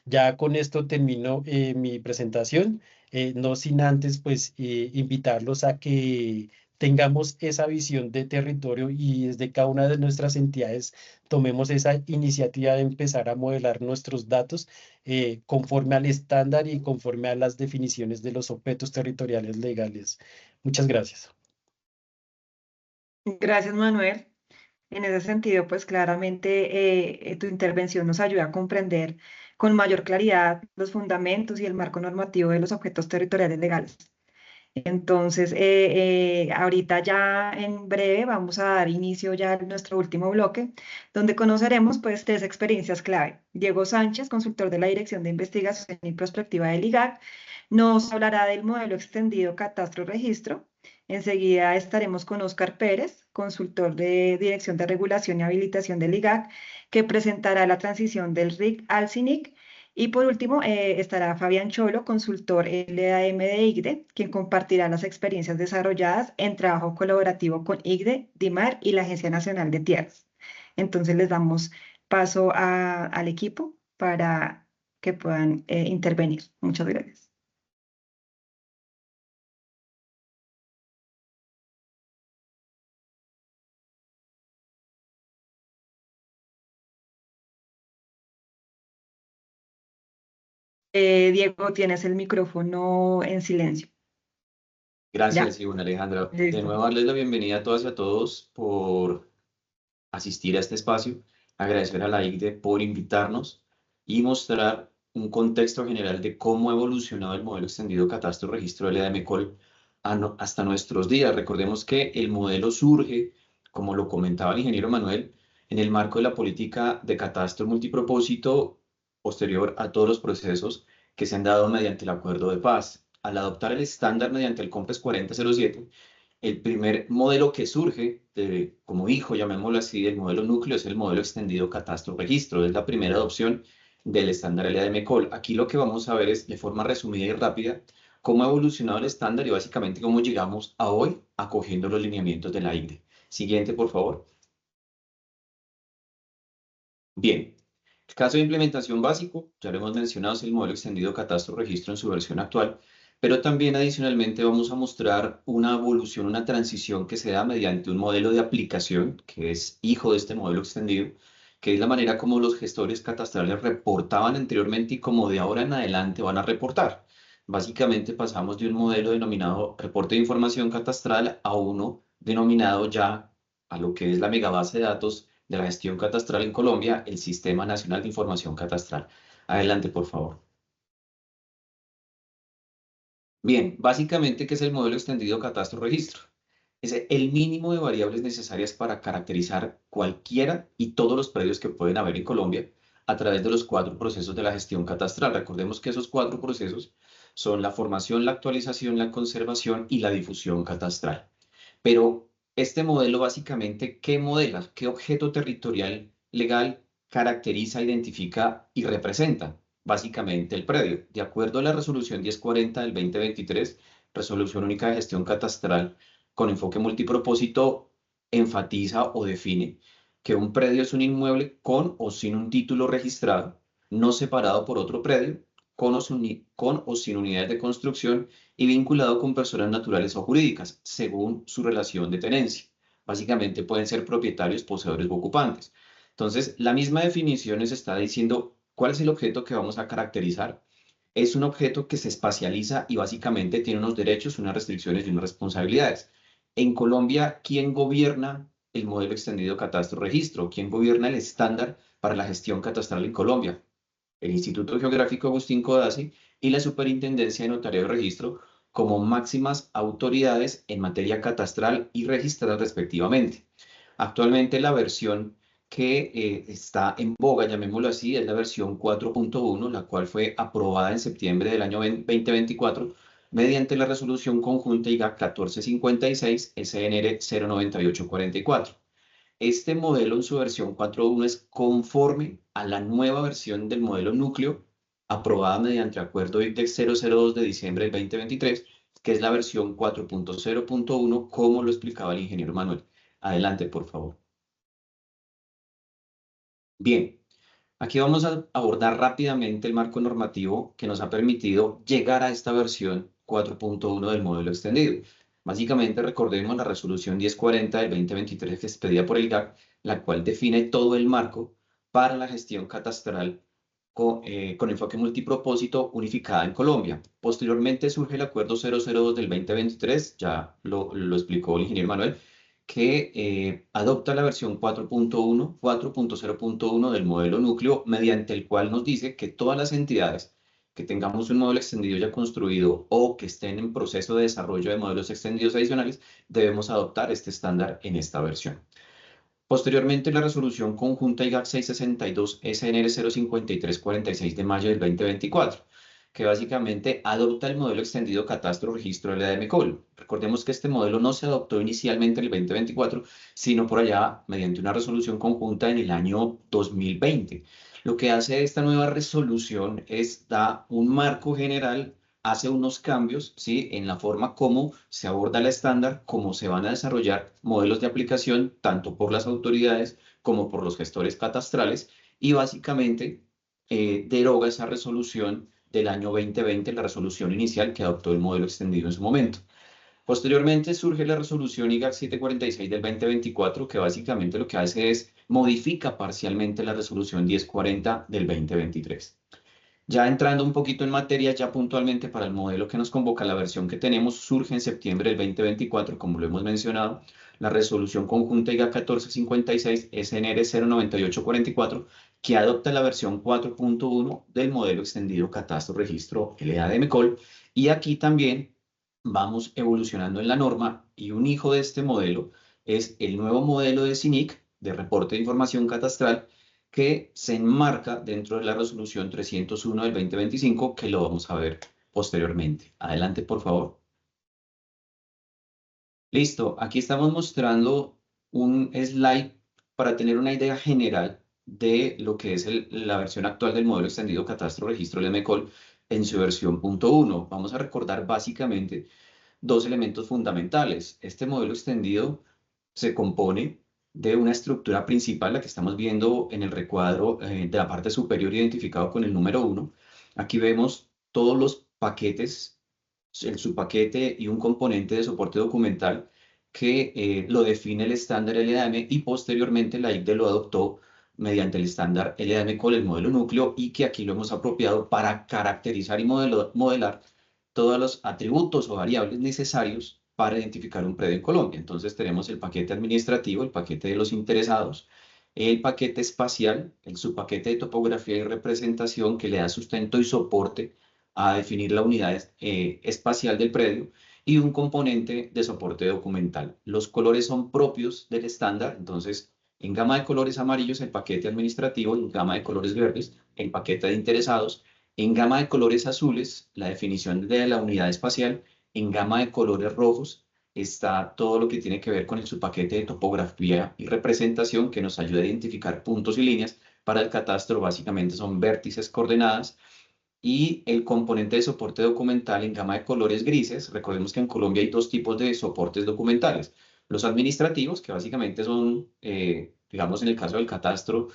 Ya con esto termino mi presentación, no sin antes pues invitarlos a que tengamos esa visión de territorio y desde cada una de nuestras entidades tomemos esa iniciativa de empezar a modelar nuestros datos conforme al estándar y conforme a las definiciones de los objetos territoriales legales. Muchas gracias. Gracias, Manuel. En ese sentido, pues claramente tu intervención nos ayuda a comprender con mayor claridad los fundamentos y el marco normativo de los objetos territoriales legales. Entonces, ahorita ya en breve vamos a dar inicio ya a nuestro último bloque, donde conoceremos pues 3 experiencias clave. Diego Sánchez, consultor de la Dirección de Investigación y Prospectiva del IGAC, nos hablará del modelo extendido Catastro-Registro. Enseguida estaremos con Óscar Pérez, consultor de Dirección de Regulación y Habilitación del IGAC, que presentará la transición del RIC al CINIC. Y por último, estará Fabián Cholo, consultor LAM de IGDE, quien compartirá las experiencias desarrolladas en trabajo colaborativo con IGDE, DIMAR y la Agencia Nacional de Tierras. Entonces les damos paso al equipo para que puedan intervenir. Muchas gracias. Diego, tienes el micrófono en silencio. Gracias, ¿Ya? Ivonne Alejandra. De Listo. nuevo, darles la bienvenida a todas y a todos por asistir a este espacio. Agradecer a la IGDE por invitarnos y mostrar un contexto general de cómo ha evolucionado el modelo extendido Catastro-Registro LAM-COL hasta nuestros días. Recordemos que el modelo surge, como lo comentaba el ingeniero Manuel, en el marco de la política de catastro multipropósito posterior a todos los procesos que se han dado mediante el acuerdo de paz. Al adoptar el estándar mediante el COMPES 4007, el primer modelo que surge como hijo, llamémoslo así, del modelo núcleo es el modelo extendido catastro-registro. Es la primera adopción del estándar LAM-COL. Aquí lo que vamos a ver es, de forma resumida y rápida, cómo ha evolucionado el estándar y básicamente cómo llegamos a hoy acogiendo los lineamientos de la IGDE. Siguiente, por favor. Bien. El caso de implementación básico, ya lo hemos mencionado, es el modelo extendido catastro-registro en su versión actual, pero también adicionalmente vamos a mostrar una evolución, una transición que se da mediante un modelo de aplicación, que es hijo de este modelo extendido, que es la manera como los gestores catastrales reportaban anteriormente y como de ahora en adelante van a reportar. Básicamente pasamos de un modelo denominado reporte de información catastral a uno denominado ya a lo que es la megabase de datos de la gestión catastral en Colombia, el Sistema Nacional de Información Catastral. Adelante, por favor. Bien, básicamente, ¿qué es el modelo extendido catastro-registro? Es el mínimo de variables necesarias para caracterizar cualquiera y todos los predios que pueden haber en Colombia a través de los 4 procesos de la gestión catastral. Recordemos que esos 4 procesos son la formación, la actualización, la conservación y la difusión catastral. Pero este modelo básicamente, ¿qué modela? ¿Qué objeto territorial legal caracteriza, identifica y representa? Básicamente el predio. De acuerdo a la resolución 1040 del 2023, resolución única de gestión catastral con enfoque multipropósito, enfatiza o define que un predio es un inmueble con o sin un título registrado, no separado por otro predio, con o sin unidades de construcción y vinculado con personas naturales o jurídicas, según su relación de tenencia. Básicamente pueden ser propietarios, poseedores o ocupantes. Entonces, la misma definición nos está diciendo cuál es el objeto que vamos a caracterizar. Es un objeto que se espacializa y básicamente tiene unos derechos, unas restricciones y unas responsabilidades. En Colombia, ¿quién gobierna el modelo extendido catastro-registro? ¿Quién gobierna el estándar para la gestión catastral en Colombia? El Instituto Geográfico Agustín Codazzi y la Superintendencia de Notariado y Registro como máximas autoridades en materia catastral y registral respectivamente. Actualmente la versión que está en boga, llamémoslo así, es la versión 4.1, la cual fue aprobada en septiembre del año 2024 mediante la resolución conjunta IGAC 1456 SNR 09844. Este modelo en su versión 4.1 es conforme a la nueva versión del modelo núcleo aprobada mediante acuerdo ICDEX 002 de diciembre del 2023, que es la versión 4.0.1, como lo explicaba el ingeniero Manuel. Adelante, por favor. Bien, aquí vamos a abordar rápidamente el marco normativo que nos ha permitido llegar a esta versión 4.1 del modelo extendido. Básicamente, recordemos la resolución 1040 del 2023 que es expedida por el GAC, la cual define todo el marco para la gestión catastral con enfoque multipropósito unificada en Colombia. Posteriormente surge el acuerdo 002 del 2023, ya lo explicó el ingeniero Manuel, que adopta la versión 4.0.1 del modelo núcleo, mediante el cual nos dice que todas las entidades que tengamos un modelo extendido ya construido o que estén en proceso de desarrollo de modelos extendidos adicionales, debemos adoptar este estándar en esta versión. Posteriormente, la resolución conjunta IGAC 662 SNR 05346 de mayo del 2024, que básicamente adopta el modelo extendido catastro-registro de la DMCOL. Recordemos que este modelo no se adoptó inicialmente en el 2024, sino por allá mediante una resolución conjunta en el año 2020. Lo que hace esta nueva resolución es dar un marco general, hace unos cambios, ¿sí?, en la forma como se aborda el estándar, cómo se van a desarrollar modelos de aplicación, tanto por las autoridades como por los gestores catastrales, y básicamente deroga esa resolución del año 2020, la resolución inicial que adoptó el modelo extendido en su momento. Posteriormente surge la resolución IGAC 746 del 2024, que básicamente lo que hace es modifica parcialmente la resolución 1040 del 2023. Ya entrando un poquito en materia, ya puntualmente para el modelo que nos convoca, la versión que tenemos surge en septiembre del 2024, como lo hemos mencionado, la resolución conjunta IGAC 1456 SNR 09844, que adopta la versión 4.1 del modelo extendido catastro-registro LADMCOL, y aquí también vamos evolucionando en la norma, y un hijo de este modelo es el nuevo modelo de CINIC, de reporte de información catastral, que se enmarca dentro de la resolución 301 del 2025, que lo vamos a ver posteriormente. Adelante, por favor. Listo, aquí estamos mostrando un slide para tener una idea general de lo que es la versión actual del modelo extendido catastro-registro LMCOL en su versión .1. Vamos a recordar básicamente dos elementos fundamentales. Este modelo extendido se compone de una estructura principal, la que estamos viendo en el recuadro de la parte superior identificado con el número 1. Aquí vemos todos los paquetes, el subpaquete y un componente de soporte documental que lo define el estándar LDAM, y posteriormente la ICDE lo adoptó mediante el estándar LADMCOL, el modelo núcleo, y que aquí lo hemos apropiado para caracterizar y modelar todos los atributos o variables necesarios para identificar un predio en Colombia. Entonces tenemos el paquete administrativo, el paquete de los interesados, el paquete espacial, el subpaquete de topografía y representación que le da sustento y soporte a definir la unidad espacial del predio, y un componente de soporte documental. Los colores son propios del estándar, entonces en gama de colores amarillos el paquete administrativo, en gama de colores verdes el paquete de interesados, en gama de colores azules la definición de la unidad espacial, en gama de colores rojos está todo lo que tiene que ver con el subpaquete de topografía y representación que nos ayuda a identificar puntos y líneas. Para el catastro básicamente son vértices, coordenadas, y el componente de soporte documental en gama de colores grises. Recordemos que en Colombia hay dos tipos de soportes documentales. Los administrativos, que básicamente son, digamos en el caso del catastro,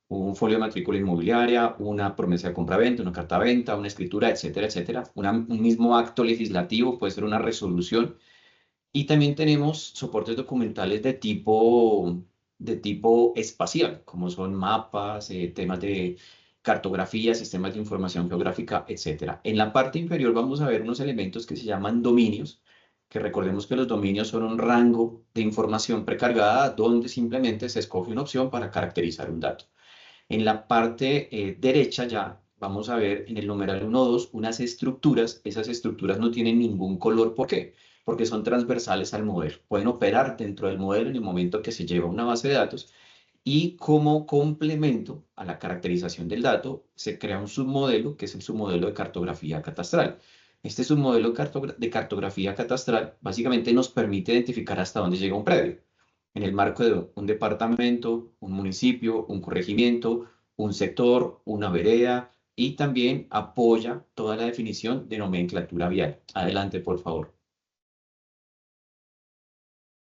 un folio de matrícula inmobiliaria, una promesa de compra-venta, una carta-venta, una escritura, etcétera, etcétera. Un mismo acto legislativo puede ser una resolución. Y también tenemos soportes documentales de tipo espacial, como son mapas, temas de cartografía, sistemas de información geográfica, etc. En la parte inferior vamos a ver unos elementos que se llaman dominios, que recordemos que los dominios son un rango de información precargada donde simplemente se escoge una opción para caracterizar un dato. En la parte derecha ya vamos a ver en el numeral 1.2 unas estructuras. Esas estructuras no tienen ningún color. ¿Por qué? Porque son transversales al modelo. Pueden operar dentro del modelo en el momento que se lleva una base de datos, y como complemento a la caracterización del dato se crea un submodelo que es el submodelo de cartografía catastral. Este submodelo de cartografía catastral básicamente nos permite identificar hasta dónde llega un predio en el marco de un departamento, un municipio, un corregimiento, un sector, una vereda, y también apoya toda la definición de nomenclatura vial. Adelante, por favor.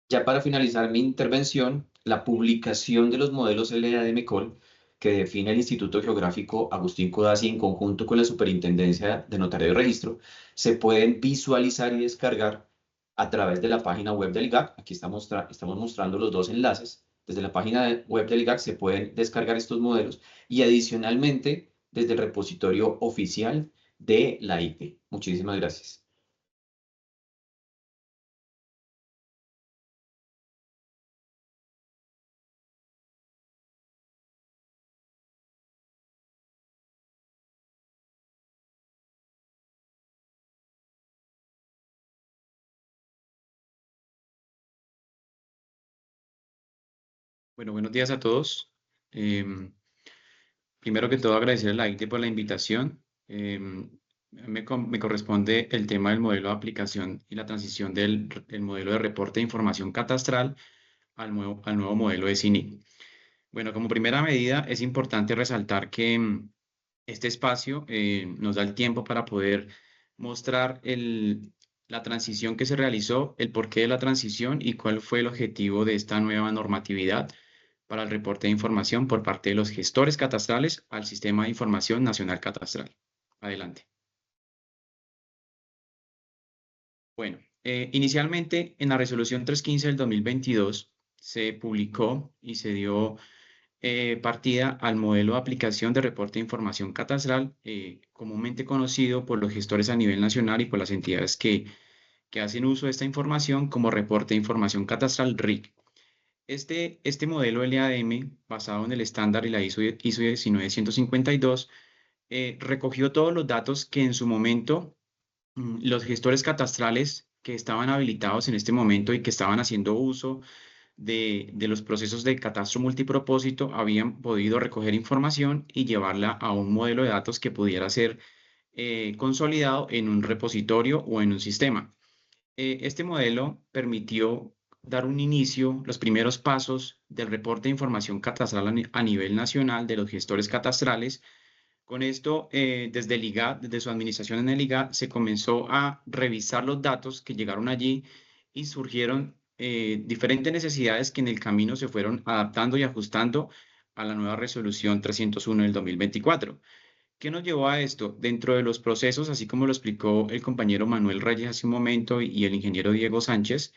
Ya para finalizar mi intervención, la publicación de los modelos LADMCOL que define el Instituto Geográfico Agustín Codazzi en conjunto con la Superintendencia de Notario y Registro, se pueden visualizar y descargar a través de la página web del IGAC. Aquí estamos mostrando los dos enlaces. Desde la página web del IGAC se pueden descargar estos modelos, y adicionalmente desde el repositorio oficial de la ICDE. Muchísimas gracias. Bueno, buenos días a todos. Primero que todo, agradecer a la ICDE por la invitación. Me corresponde el tema del modelo de aplicación y la transición del modelo de reporte de información catastral al nuevo modelo de CINIC. Bueno, como primera medida es importante resaltar que este espacio nos da el tiempo para poder mostrar la transición que se realizó, el porqué de la transición y cuál fue el objetivo de esta nueva normatividad para el reporte de información por parte de los gestores catastrales al Sistema de Información Nacional Catastral. Adelante. Bueno, inicialmente en la resolución 315 del 2022 se publicó y se dio partida al modelo de aplicación de reporte de información catastral, comúnmente conocido por los gestores a nivel nacional y por las entidades que hacen uso de esta información como reporte de información catastral RIC. Este modelo LADM, basado en el estándar y la ISO 19152, recogió todos los datos que en su momento los gestores catastrales que estaban habilitados en este momento y que estaban haciendo uso de los procesos de catastro multipropósito habían podido recoger información y llevarla a un modelo de datos que pudiera ser consolidado en un repositorio o en un sistema. Este modelo permitió dar un inicio, los primeros pasos del reporte de información catastral a nivel nacional de los gestores catastrales. Con esto, desde el IGAC, desde su administración en el IGAC, se comenzó a revisar los datos que llegaron allí y surgieron diferentes necesidades que en el camino se fueron adaptando y ajustando a la nueva resolución 301 del 2024. ¿Qué nos llevó a esto? Dentro de los procesos, así como lo explicó el compañero Manuel Reyes hace un momento y el ingeniero Diego Sánchez,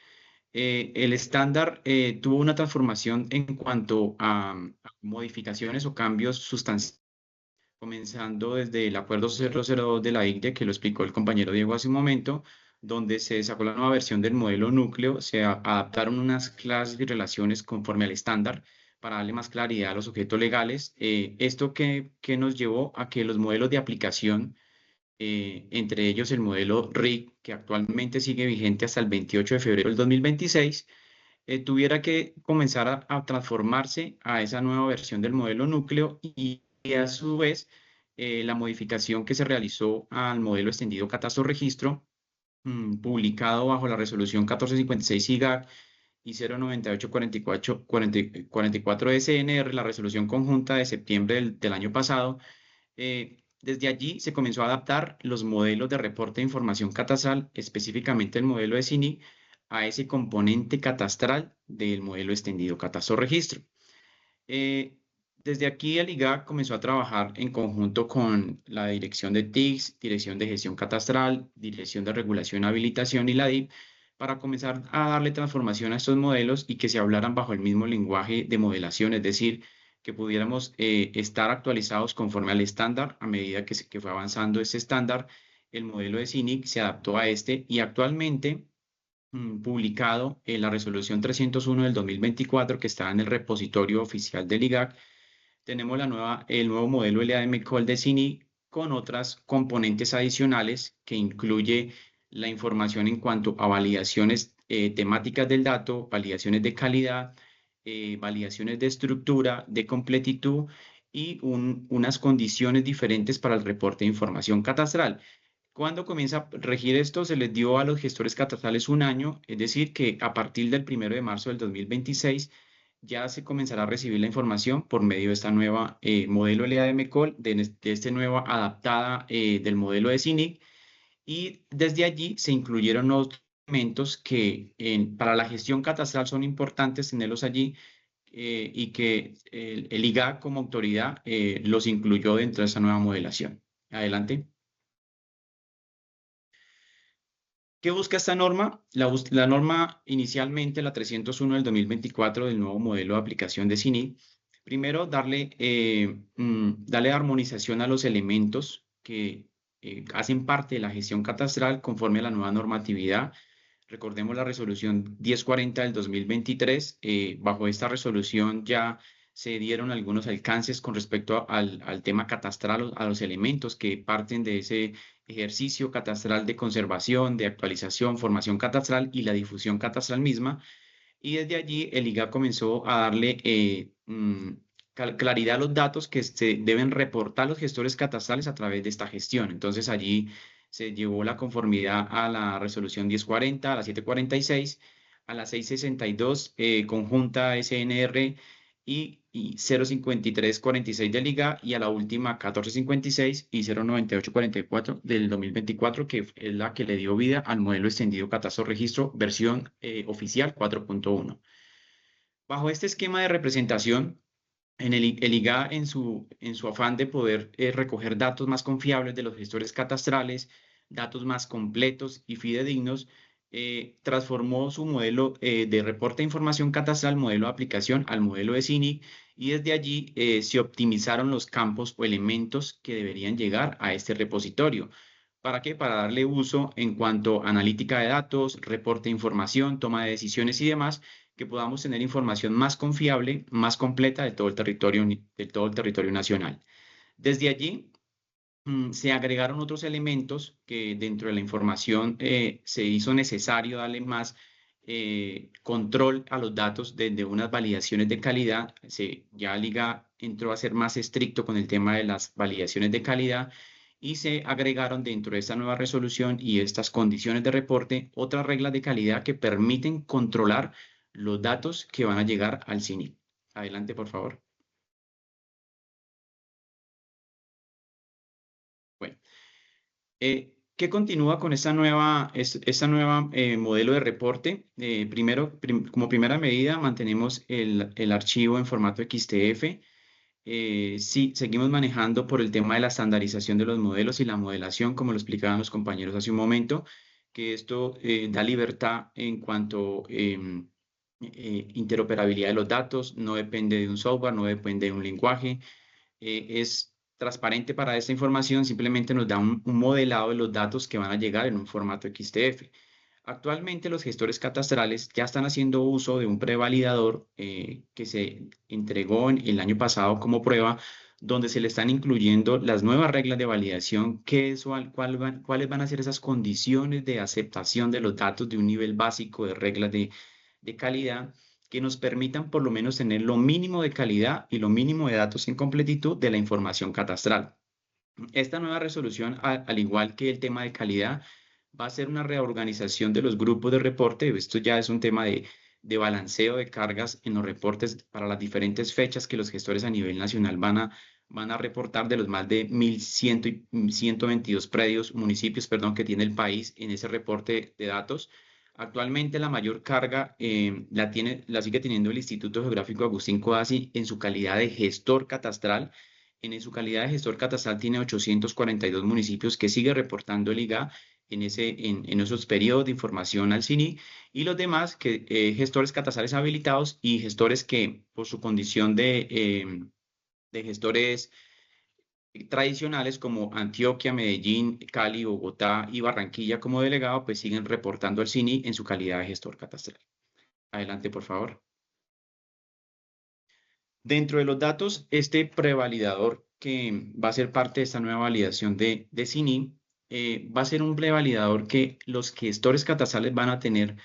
el estándar tuvo una transformación en cuanto a modificaciones o cambios sustanciales, comenzando desde el acuerdo 002 de la ICDE, que lo explicó el compañero Diego hace un momento, donde se sacó la nueva versión del modelo núcleo, se adaptaron unas clases y relaciones conforme al estándar para darle más claridad a los objetos legales. Esto que nos llevó a que los modelos de aplicación, entre ellos el modelo RIC, que actualmente sigue vigente hasta el 28 de febrero del 2026, tuviera que comenzar a transformarse a esa nueva versión del modelo núcleo y a su vez la modificación que se realizó al modelo extendido catastro-registro, publicado bajo la resolución 1456 IGAC y 09844 SNR, la resolución conjunta de septiembre del año pasado. Desde allí se comenzó a adaptar los modelos de reporte de información catastral, específicamente el modelo de CINIC, a ese componente catastral del modelo extendido catastro-registro. Desde aquí el IGAC comenzó a trabajar en conjunto con la Dirección de TICS, Dirección de Gestión Catastral, Dirección de Regulación y Habilitación y la DIP, para comenzar a darle transformación a estos modelos y que se hablaran bajo el mismo lenguaje de modelación, es decir, que pudiéramos estar actualizados conforme al estándar. A medida que fue avanzando ese estándar, el modelo de CINIC se adaptó a este y actualmente publicado en la resolución 301 del 2024, que está en el repositorio oficial del IGAC, tenemos el nuevo modelo LAM Call de CINIC con otras componentes adicionales que incluye la información en cuanto a validaciones temáticas del dato, validaciones de calidad, validaciones de estructura, de completitud y unas condiciones diferentes para el reporte de información catastral. Cuando comienza a regir esto, se les dio a los gestores catastrales un año, es decir, que a partir del 1 de marzo del 2026 ya se comenzará a recibir la información por medio de esta nueva modelo LAM-COL, de este nueva adaptada del modelo de CINIC, y desde allí se incluyeron otros elementos que para la gestión catastral son importantes tenerlos allí, y que el IGAC como autoridad los incluyó dentro de esa nueva modelación. Adelante. ¿Qué busca esta norma? La norma inicialmente, la 301 del 2024 del nuevo modelo de aplicación de CINIC, primero darle armonización a los elementos que hacen parte de la gestión catastral conforme a la nueva normatividad. Recordemos la resolución 1040 del 2023. Bajo esta resolución ya se dieron algunos alcances con respecto al tema catastral, a los elementos que parten de ese ejercicio catastral de conservación, de actualización, formación catastral y la difusión catastral misma. Y desde allí el IGAC comenzó a darle claridad a los datos que se deben reportar los gestores catastrales a través de esta gestión. Entonces allí se llevó la conformidad a la resolución 1040, a la 746, a la 662 conjunta SNR y 05346 del IGA, y a la última 1456 y 09844 del 2024, que es la que le dio vida al modelo extendido catastro-registro versión oficial 4.1. Bajo este esquema de representación, el IGA, en su afán de poder recoger datos más confiables de los gestores catastrales, datos más completos y fidedignos, transformó su modelo de reporte de información catastral, modelo de aplicación, al modelo de CINIC, y desde allí se optimizaron los campos o elementos que deberían llegar a este repositorio. ¿Para qué? Para darle uso en cuanto a analítica de datos, reporte de información, toma de decisiones y demás, que podamos tener información más confiable, más completa de todo el territorio nacional. Desde allí se agregaron otros elementos que dentro de la información se hizo necesario darle más control a los datos desde unas validaciones de calidad. Ya Liga entró a ser más estricto con el tema de las validaciones de calidad, y se agregaron dentro de esta nueva resolución y estas condiciones de reporte otras reglas de calidad que permiten controlar los datos que van a llegar al CINIC. Adelante, por favor. Bueno, ¿qué continúa con esta nueva modelo de reporte? Como primera medida, mantenemos el archivo en formato XTF. Sí, seguimos manejando por el tema de la estandarización de los modelos y la modelación, como lo explicaban los compañeros hace un momento. que esto da libertad en cuanto interoperabilidad de los datos, no depende de un software, no depende de un lenguaje, es transparente para esta información, simplemente nos da un modelado de los datos que van a llegar en un formato XTF. Actualmente los gestores catastrales ya están haciendo uso de un prevalidador que se entregó en el año pasado como prueba, donde se le están incluyendo las nuevas reglas de validación, cuáles van a ser esas condiciones de aceptación de los datos de un nivel básico de reglas de calidad que nos permitan por lo menos tener lo mínimo de calidad y lo mínimo de datos en completitud de la información catastral. Esta nueva resolución, al igual que el tema de calidad, va a ser una reorganización de los grupos de reporte. Esto ya es un tema de balanceo de cargas en los reportes para las diferentes fechas que los gestores a nivel nacional van a reportar de los más de 1.122 predios, municipios, perdón, que tiene el país en ese reporte de datos. Actualmente la mayor carga la sigue teniendo el Instituto Geográfico Agustín Codazzi en su calidad de gestor catastral. En su calidad de gestor catastral tiene 842 municipios que sigue reportando el IGA en esos periodos de información al CINI, y los demás gestores catastrales habilitados y gestores que por su condición de gestores tradicionales como Antioquia, Medellín, Cali, Bogotá y Barranquilla como delegado, pues siguen reportando al CINI en su calidad de gestor catastral. Adelante, por favor. Dentro de los datos, este prevalidador que va a ser parte de esta nueva validación de CINI, va a ser un prevalidador que los gestores catastrales van a tener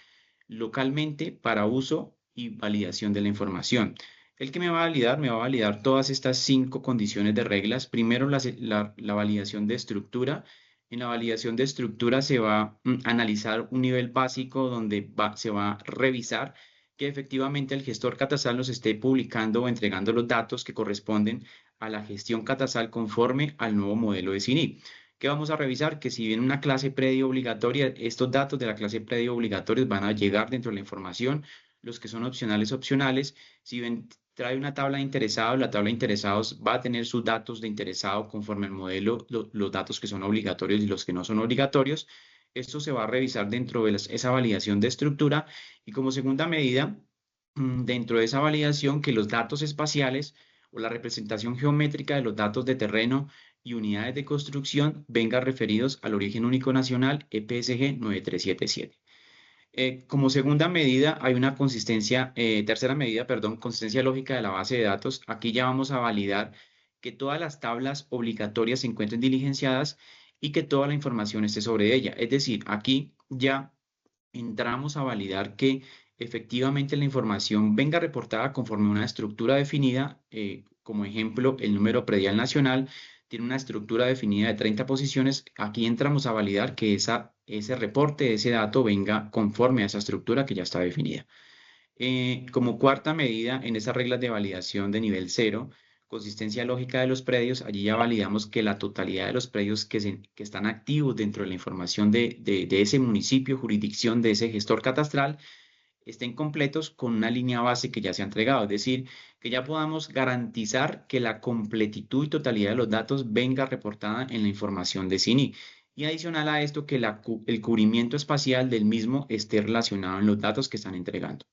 localmente para uso y validación de la información. El que me va a validar todas estas 5 condiciones de reglas. Primero, la validación de estructura. En la validación de estructura se va a analizar un nivel básico donde se va a revisar que efectivamente el gestor catastral nos esté publicando o entregando los datos que corresponden a la gestión catastral conforme al nuevo modelo de CINI. ¿Qué vamos a revisar? Que si bien una clase predio obligatoria, estos datos de la clase predio obligatorios van a llegar dentro de la información. Los que son opcionales. Si bien trae una tabla de interesados, la tabla de interesados va a tener sus datos de interesado conforme al modelo, los datos que son obligatorios y los que no son obligatorios. Esto se va a revisar dentro de esa validación de estructura, y como segunda medida, dentro de esa validación, que los datos espaciales o la representación geométrica de los datos de terreno y unidades de construcción vengan referidos al origen único nacional EPSG 9377. Como segunda medida hay una tercera medida, consistencia lógica de la base de datos. Aquí ya vamos a validar que todas las tablas obligatorias se encuentren diligenciadas y que toda la información esté sobre ella. Es decir, aquí ya entramos a validar que efectivamente la información venga reportada conforme a una estructura definida. Como ejemplo, el número predial nacional tiene una estructura definida de 30 posiciones. Aquí entramos a validar que ese reporte, ese dato venga conforme a esa estructura que ya está definida. Como cuarta medida, en esas reglas de validación de nivel 0, consistencia lógica de los predios, allí ya validamos que la totalidad de los predios que están activos dentro de la información de ese municipio, jurisdicción, de ese gestor catastral, estén completos con una línea base que ya se ha entregado. Es decir, que ya podamos garantizar que la completitud y totalidad de los datos venga reportada en la información de CINI. Y adicional a esto, que el cubrimiento espacial del mismo esté relacionado en los datos que están entregando.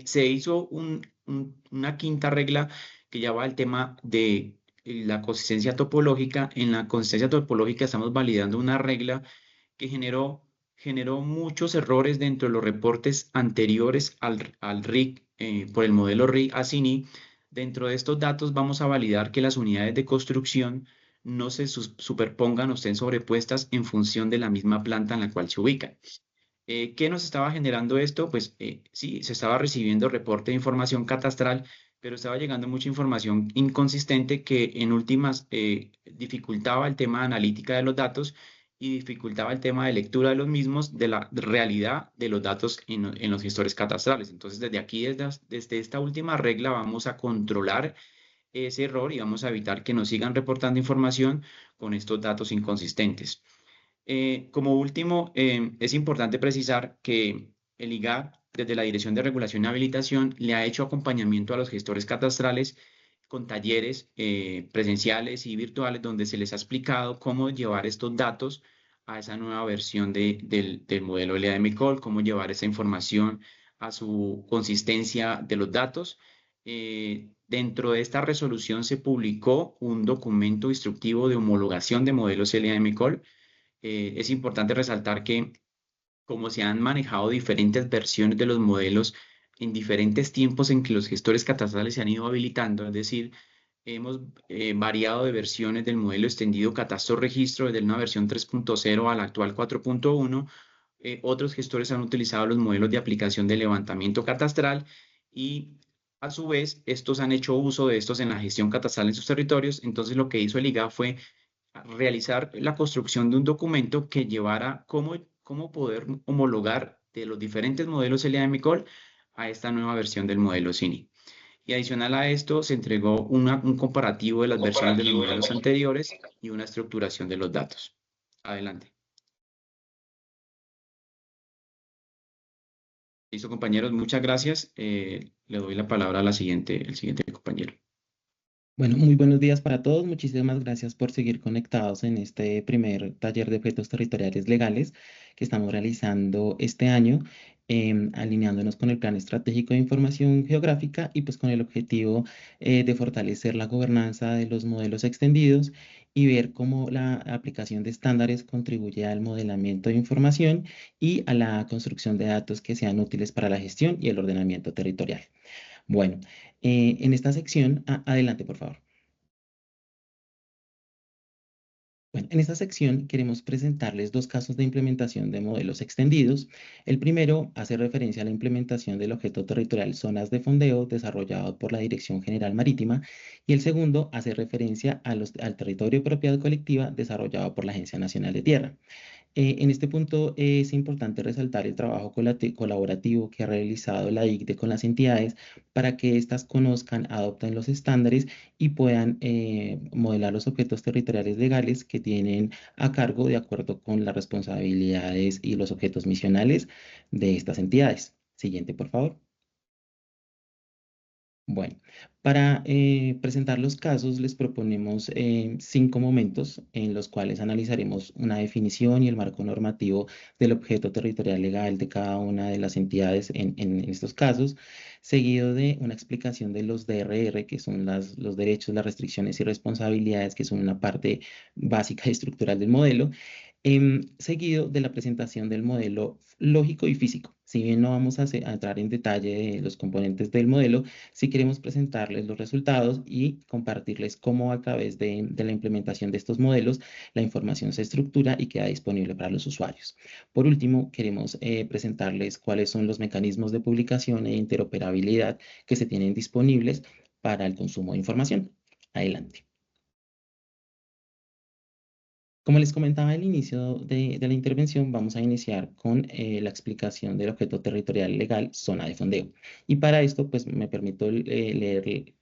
Se hizo una quinta regla que ya va al tema de la consistencia topológica. En la consistencia topológica estamos validando una regla que generó muchos errores dentro de los reportes anteriores al RIC, por el modelo RIC a CINI. Dentro de estos datos vamos a validar que las unidades de construcción no se superpongan o estén sobrepuestas en función de la misma planta en la cual se ubican. ¿Qué nos estaba generando esto? Pues sí, se estaba recibiendo reporte de información catastral, pero estaba llegando mucha información inconsistente que en últimas dificultaba el tema de analítica de los datos y dificultaba el tema de lectura de los mismos, de la realidad de los datos en los gestores catastrales. Entonces, desde aquí, desde esta última regla, vamos a controlar ese error y vamos a evitar que nos sigan reportando información con estos datos inconsistentes. Como último, es importante precisar que el IGA, desde la Dirección de Regulación y Habilitación, le ha hecho acompañamiento a los gestores catastrales con talleres presenciales y virtuales donde se les ha explicado cómo llevar estos datos a esa nueva versión del modelo LAM-COL, cómo llevar esa información a su consistencia de los datos. Dentro de esta resolución se publicó un documento instructivo de homologación de modelos LAM-COL. Es importante resaltar que como se han manejado diferentes versiones de los modelos en diferentes tiempos en que los gestores catastrales se han ido habilitando, es decir, hemos variado de versiones del modelo extendido catastro registro desde una versión 3.0 a la actual 4.1. Otros gestores han utilizado los modelos de aplicación de levantamiento catastral y a su vez estos han hecho uso de estos en la gestión catastral en sus territorios. Entonces lo que hizo el IGA fue realizar la construcción de un documento que llevara cómo poder homologar de los diferentes modelos LAM-COL a esta nueva versión del modelo CINI. Y adicional a esto, se entregó un comparativo de las versiones de los modelos anteriores y una estructuración de los datos. Adelante. Listo, compañeros, muchas gracias. Le doy la palabra a el siguiente compañero. Bueno, muy buenos días para todos. Muchísimas gracias por seguir conectados en este primer taller de objetos territoriales legales que estamos realizando este año, alineándonos con el Plan Estratégico de Información Geográfica y pues con el objetivo de fortalecer la gobernanza de los modelos extendidos y ver cómo la aplicación de estándares contribuye al modelamiento de información y a la construcción de datos que sean útiles para la gestión y el ordenamiento territorial. Bueno, en esta sección, adelante, por favor. Bueno, en esta sección queremos presentarles dos casos de implementación de modelos extendidos. El primero hace referencia a la implementación del objeto territorial Zonas de Fondeo desarrollado por la Dirección General Marítima y el segundo hace referencia al territorio de propiedad colectiva desarrollado por la Agencia Nacional de Tierra. En este punto es importante resaltar el trabajo colaborativo que ha realizado la ICDE con las entidades para que éstas conozcan, adopten los estándares y puedan modelar los objetos territoriales legales que tienen a cargo de acuerdo con las responsabilidades y los objetos misionales de estas entidades. Siguiente, por favor. Bueno, para presentar los casos les proponemos 5 momentos en los cuales analizaremos una definición y el marco normativo del objeto territorial legal de cada una de las entidades en estos casos, seguido de una explicación de los DRR, que son los derechos, las restricciones y responsabilidades, que son una parte básica y estructural del modelo, seguido de la presentación del modelo lógico y físico. Si bien no vamos a entrar en detalle de los componentes del modelo, sí queremos presentarles los resultados y compartirles cómo a través de la implementación de estos modelos la información se estructura y queda disponible para los usuarios. Por último, queremos presentarles cuáles son los mecanismos de publicación e interoperabilidad que se tienen disponibles para el consumo de información. Adelante. Como les comentaba al inicio de la intervención, vamos a iniciar con la explicación del objeto territorial legal zona de fondeo. Y para esto, pues me permito leer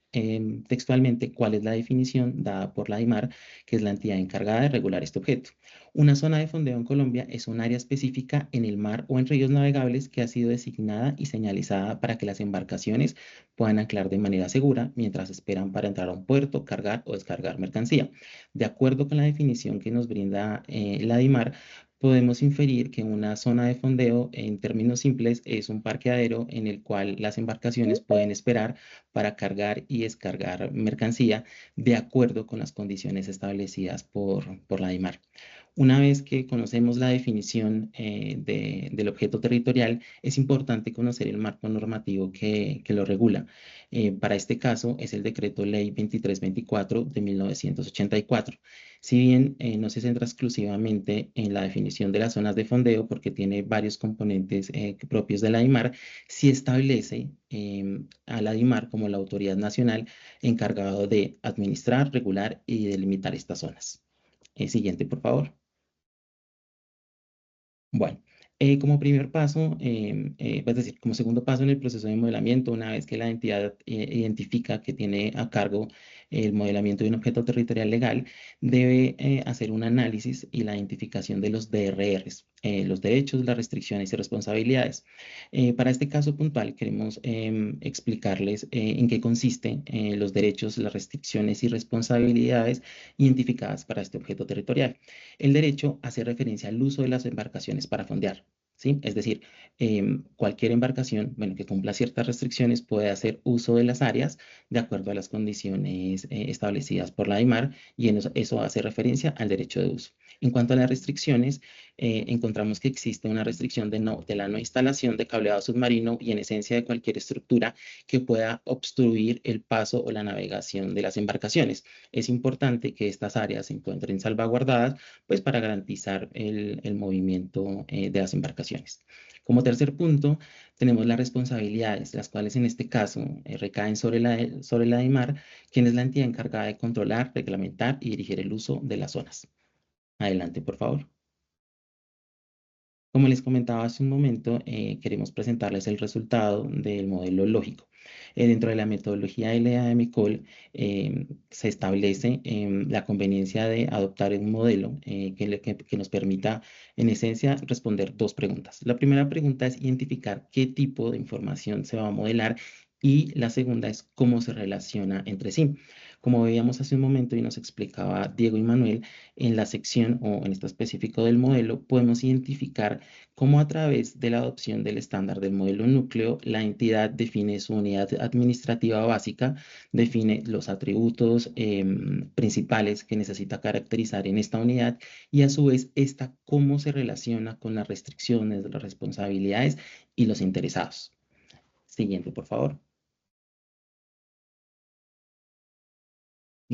textualmente cuál es la definición dada por la DIMAR, que es la entidad encargada de regular este objeto. Una zona de fondeo en Colombia es un área específica en el mar o en ríos navegables que ha sido designada y señalizada para que las embarcaciones puedan anclar de manera segura mientras esperan para entrar a un puerto, cargar o descargar mercancía. De acuerdo con la definición que nos brinda la DIMAR, podemos inferir que una zona de fondeo, en términos simples, es un parqueadero en el cual las embarcaciones pueden esperar para cargar y descargar mercancía de acuerdo con las condiciones establecidas por la DIMAR. Una vez que conocemos la definición del objeto territorial, es importante conocer el marco normativo que lo regula. Para este caso es el Decreto Ley 2324 de 1984. Si bien no se centra exclusivamente en la definición de las zonas de fondeo porque tiene varios componentes propios de la DIMAR, sí establece a la DIMAR como la autoridad nacional encargada de administrar, regular y delimitar estas zonas. Siguiente, por favor. Bueno, como primer paso, es decir, como segundo paso en el proceso de modelamiento, una vez que la entidad identifica que tiene a cargo el modelamiento de un objeto territorial legal, debe hacer un análisis y la identificación de los DRRs, los derechos, las restricciones y responsabilidades. Para este caso puntual, queremos explicarles en qué consisten los derechos, las restricciones y responsabilidades identificadas para este objeto territorial. El derecho hace referencia al uso de las embarcaciones para fondear, ¿sí? Es decir, cualquier embarcación, bueno, que cumpla ciertas restricciones puede hacer uso de las áreas de acuerdo a las condiciones establecidas por la DIMAR, y eso hace referencia al derecho de uso. En cuanto a las restricciones, encontramos que existe una restricción de la no instalación de cableado submarino y en esencia de cualquier estructura que pueda obstruir el paso o la navegación de las embarcaciones. Es importante que estas áreas se encuentren salvaguardadas, pues para garantizar el movimiento de las embarcaciones. Como tercer punto, tenemos las responsabilidades, las cuales en este caso recaen sobre la DIMAR, quien es la entidad encargada de controlar, reglamentar y dirigir el uso de las zonas. Adelante, por favor. Como les comentaba hace un momento, queremos presentarles el resultado del modelo lógico. Dentro de la metodología LAM-COL se establece la conveniencia de adoptar un modelo que nos permita, en esencia, responder dos preguntas. La primera pregunta es identificar qué tipo de información se va a modelar y la segunda es cómo se relaciona entre sí. Como veíamos hace un momento y nos explicaba Diego y Manuel, en la sección o en esto específico del modelo, podemos identificar cómo a través de la adopción del estándar del modelo núcleo, la entidad define su unidad administrativa básica, define los atributos principales que necesita caracterizar en esta unidad y a su vez esta cómo se relaciona con las restricciones, las responsabilidades y los interesados. Siguiente, por favor.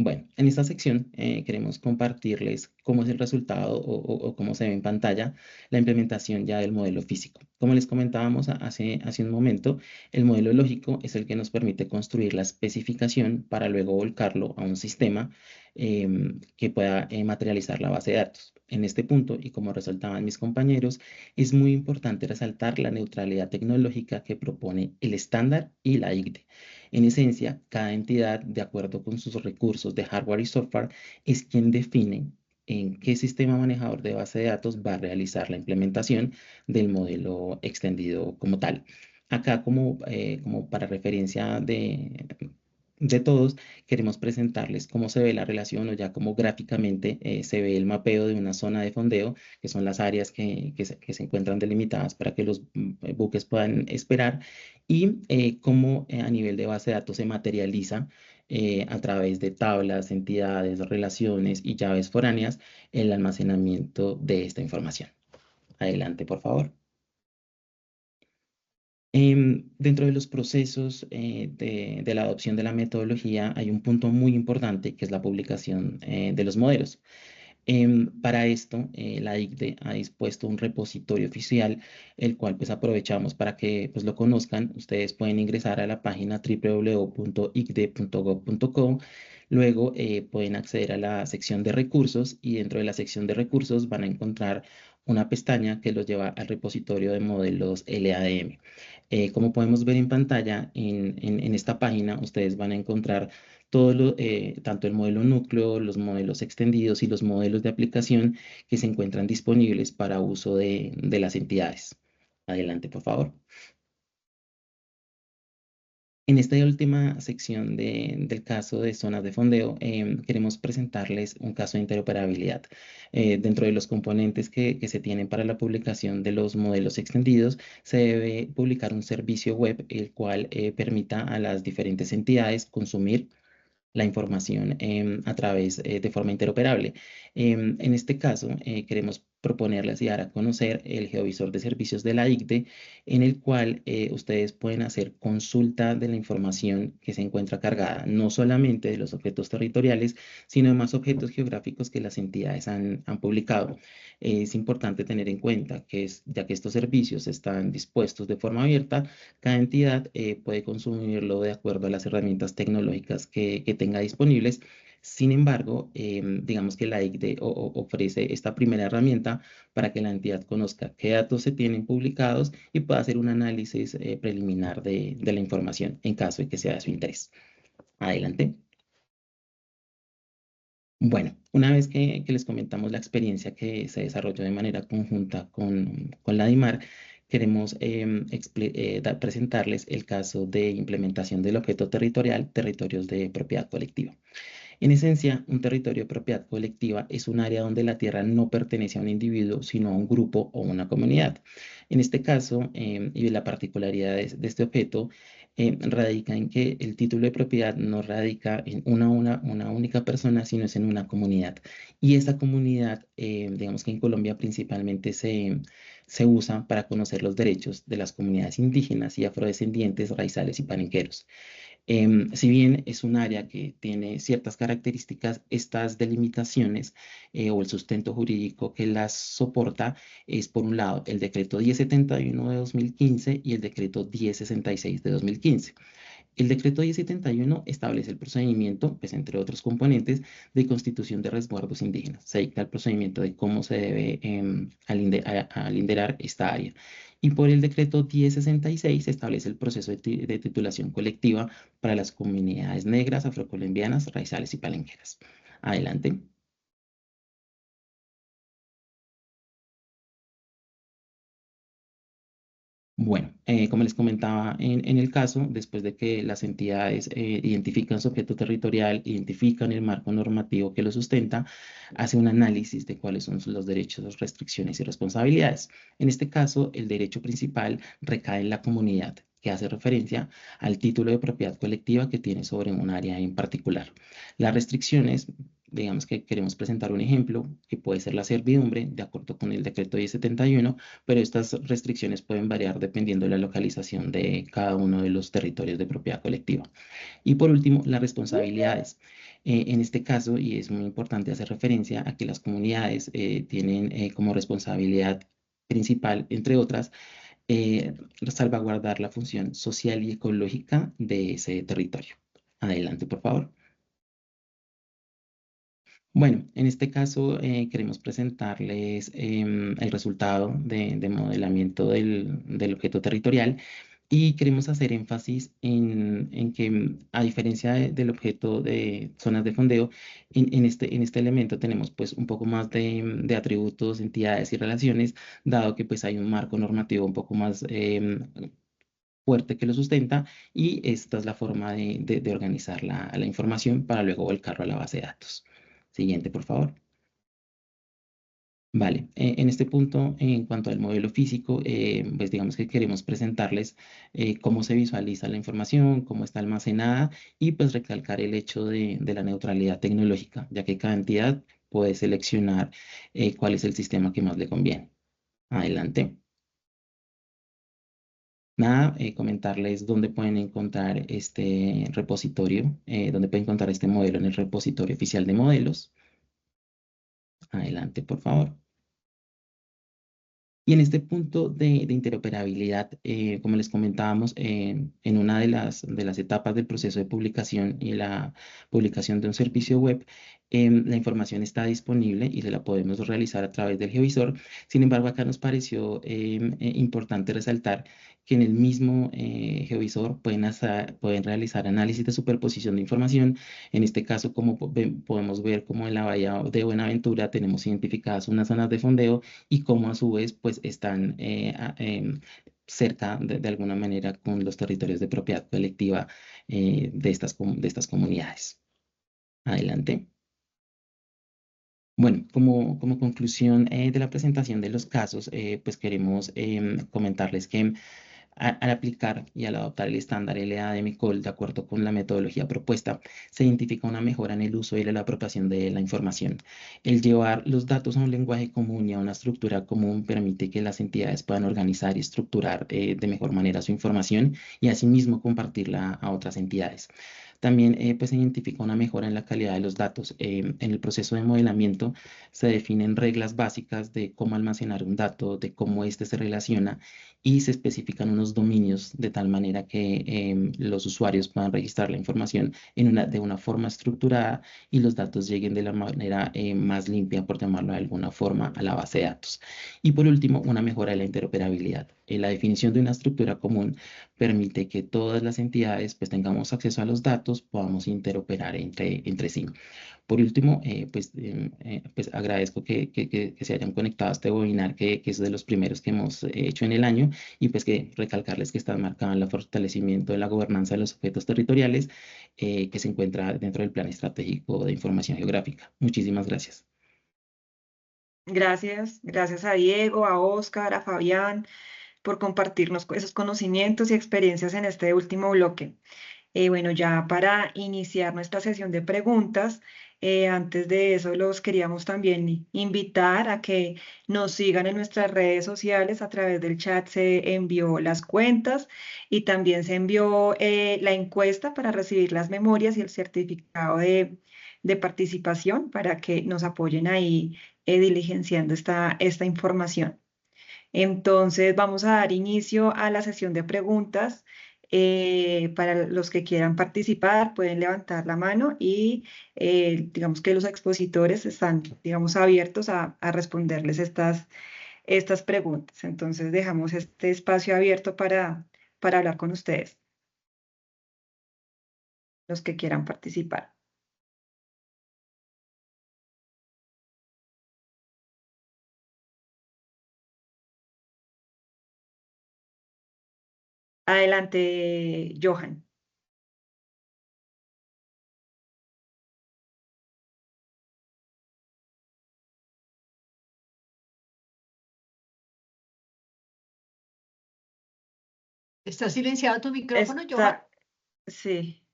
Bueno, en esta sección queremos compartirles cómo es el resultado o cómo se ve en pantalla la implementación ya del modelo físico. Como les comentábamos hace un momento, el modelo lógico es el que nos permite construir la especificación para luego volcarlo a un sistema que pueda materializar la base de datos. En este punto, y como resaltaban mis compañeros, es muy importante resaltar la neutralidad tecnológica que propone el estándar y la ICDE. En esencia, cada entidad, de acuerdo con sus recursos de hardware y software, es quien define en qué sistema manejador de base de datos va a realizar la implementación del modelo extendido como tal. Acá, como para referencia de todos, queremos presentarles cómo se ve la relación o ya como gráficamente se ve el mapeo de una zona de fondeo, que son las áreas que se encuentran delimitadas para que los buques puedan esperar, y cómo a nivel de base de datos se materializa a través de tablas, entidades, relaciones y llaves foráneas el almacenamiento de esta información. Adelante, por favor. Dentro de los procesos de la adopción de la metodología hay un punto muy importante que es la publicación de los modelos. Para esto, la ICDE ha dispuesto un repositorio oficial, el cual pues aprovechamos para que pues, lo conozcan. Ustedes pueden ingresar a la página www.icde.gov.co. Luego pueden acceder a la sección de recursos y dentro de la sección de recursos van a encontrar una pestaña que los lleva al repositorio de modelos LADM. Como podemos ver en pantalla, en esta página ustedes van a encontrar tanto el modelo núcleo, los modelos extendidos y los modelos de aplicación que se encuentran disponibles para uso de las entidades. Adelante, por favor. En esta última sección del caso de zonas de fondeo, queremos presentarles un caso de interoperabilidad. Dentro de los componentes que se tienen para la publicación de los modelos extendidos, se debe publicar un servicio web el cual permita a las diferentes entidades consumir la información a través de forma interoperable. En este caso, queremos proponerles y dar a conocer el geovisor de servicios de la ICDE, en el cual ustedes pueden hacer consulta de la información que se encuentra cargada, no solamente de los objetos territoriales, sino de más objetos geográficos que las entidades han publicado. Es importante tener en cuenta que ya que estos servicios están dispuestos de forma abierta, cada entidad puede consumirlo de acuerdo a las herramientas tecnológicas que tenga disponibles. Sin embargo, digamos que la ICDE ofrece esta primera herramienta para que la entidad conozca qué datos se tienen publicados y pueda hacer un análisis preliminar de la información en caso de que sea de su interés. Adelante. Bueno, una vez que les comentamos la experiencia que se desarrolló de manera conjunta con la DIMAR, queremos presentarles el caso de implementación del objeto territorial, territorios de propiedad colectiva. En esencia, un territorio de propiedad colectiva es un área donde la tierra no pertenece a un individuo, sino a un grupo o una comunidad. En este caso, y la particularidad de este objeto, radica en que el título de propiedad no radica en una única persona, sino es en una comunidad. Y esa comunidad, digamos que en Colombia principalmente se usa para conocer los derechos de las comunidades indígenas y afrodescendientes, raizales y palenqueros. Si bien es un área que tiene ciertas características, estas delimitaciones o el sustento jurídico que las soporta es, por un lado, el decreto 1071 de 2015 y el decreto 1066 de 2015. El decreto 1071 establece el procedimiento, pues entre otros componentes, de constitución de resguardos indígenas. Se dicta el procedimiento de cómo se debe alinderar esta área. Y por el decreto 1066 se establece el proceso de titulación colectiva para las comunidades negras, afrocolombianas, raizales y palenqueras. Adelante. Bueno, como les comentaba en el caso, después de que las entidades identifican su objeto territorial, identifican el marco normativo que lo sustenta, hace un análisis de cuáles son los derechos, restricciones y responsabilidades. En este caso, el derecho principal recae en la comunidad, que hace referencia al título de propiedad colectiva que tiene sobre un área en particular. Las restricciones, digamos que queremos presentar un ejemplo, que puede ser la servidumbre, de acuerdo con el decreto 1071, pero estas restricciones pueden variar dependiendo de la localización de cada uno de los territorios de propiedad colectiva. Y por último, las responsabilidades. En este caso, y es muy importante hacer referencia a que las comunidades tienen como responsabilidad principal, entre otras, salvaguardar la función social y ecológica de ese territorio. Adelante, por favor. Bueno, en este caso queremos presentarles el resultado de modelamiento del objeto territorial y queremos hacer énfasis en que, a diferencia del objeto de zonas de fondeo, en este elemento tenemos pues un poco más de atributos, entidades y relaciones, dado que pues hay un marco normativo un poco más fuerte que lo sustenta, y esta es la forma de organizar la información para luego volcarlo a la base de datos. Siguiente, por favor. Vale, en este punto, en cuanto al modelo físico, pues digamos que queremos presentarles cómo se visualiza la información, cómo está almacenada y pues recalcar el hecho de la neutralidad tecnológica, ya que cada entidad puede seleccionar cuál es el sistema que más le conviene. Adelante. Nada, comentarles dónde pueden encontrar este repositorio, dónde pueden encontrar este modelo en el repositorio oficial de modelos. Adelante, por favor. Y en este punto de interoperabilidad, como les comentábamos, en una de las etapas del proceso de publicación y la publicación de un servicio web, la información está disponible y se la podemos realizar a través del GeoVisor. Sin embargo, acá nos pareció importante resaltar que en el mismo GeoVisor pueden realizar análisis de superposición de información. En este caso, como podemos ver, como en la bahía de Buenaventura tenemos identificadas unas zonas de fondeo y cómo a su vez pues están cerca de alguna manera con los territorios de propiedad colectiva de estas comunidades. Adelante. Bueno, como conclusión de la presentación de los casos, pues queremos comentarles que al aplicar y al adoptar el estándar LA-DMCOL de acuerdo con la metodología propuesta, se identifica una mejora en el uso y la apropiación de la información. El llevar los datos a un lenguaje común y a una estructura común permite que las entidades puedan organizar y estructurar de mejor manera su información y asimismo compartirla a otras entidades. También pues se identifica una mejora en la calidad de los datos. En el proceso de modelamiento se definen reglas básicas de cómo almacenar un dato, de cómo éste se relaciona, y se especifican unos dominios de tal manera que los usuarios puedan registrar la información de una forma estructurada y los datos lleguen de la manera más limpia, por llamarlo de alguna forma, a la base de datos. Y por último, una mejora de la interoperabilidad. La definición de una estructura común permite que todas las entidades pues tengamos acceso a los datos, podamos interoperar entre sí. Por último, pues agradezco que se hayan conectado a este webinar, que es de los primeros que hemos hecho en el año, y pues que recalcarles que está marcado en el fortalecimiento de la gobernanza de los objetos territoriales que se encuentra dentro del Plan Estratégico de Información Geográfica. Muchísimas gracias. Gracias a Diego, a Oscar, a Fabián por compartirnos esos conocimientos y experiencias en este último bloque. Bueno, ya para iniciar nuestra sesión de preguntas, antes de eso los queríamos también invitar a que nos sigan en nuestras redes sociales. A través del chat se envió las cuentas y también se envió la encuesta para recibir las memorias y el certificado de participación para que nos apoyen ahí diligenciando esta información. Entonces, vamos a dar inicio a la sesión de preguntas. Para los que quieran participar, pueden levantar la mano y digamos que los expositores están, digamos, abiertos a responderles estas preguntas. Entonces, dejamos este espacio abierto para hablar con ustedes, los que quieran participar. Adelante, Johan. ¿Está silenciado tu micrófono, Johan? Sí.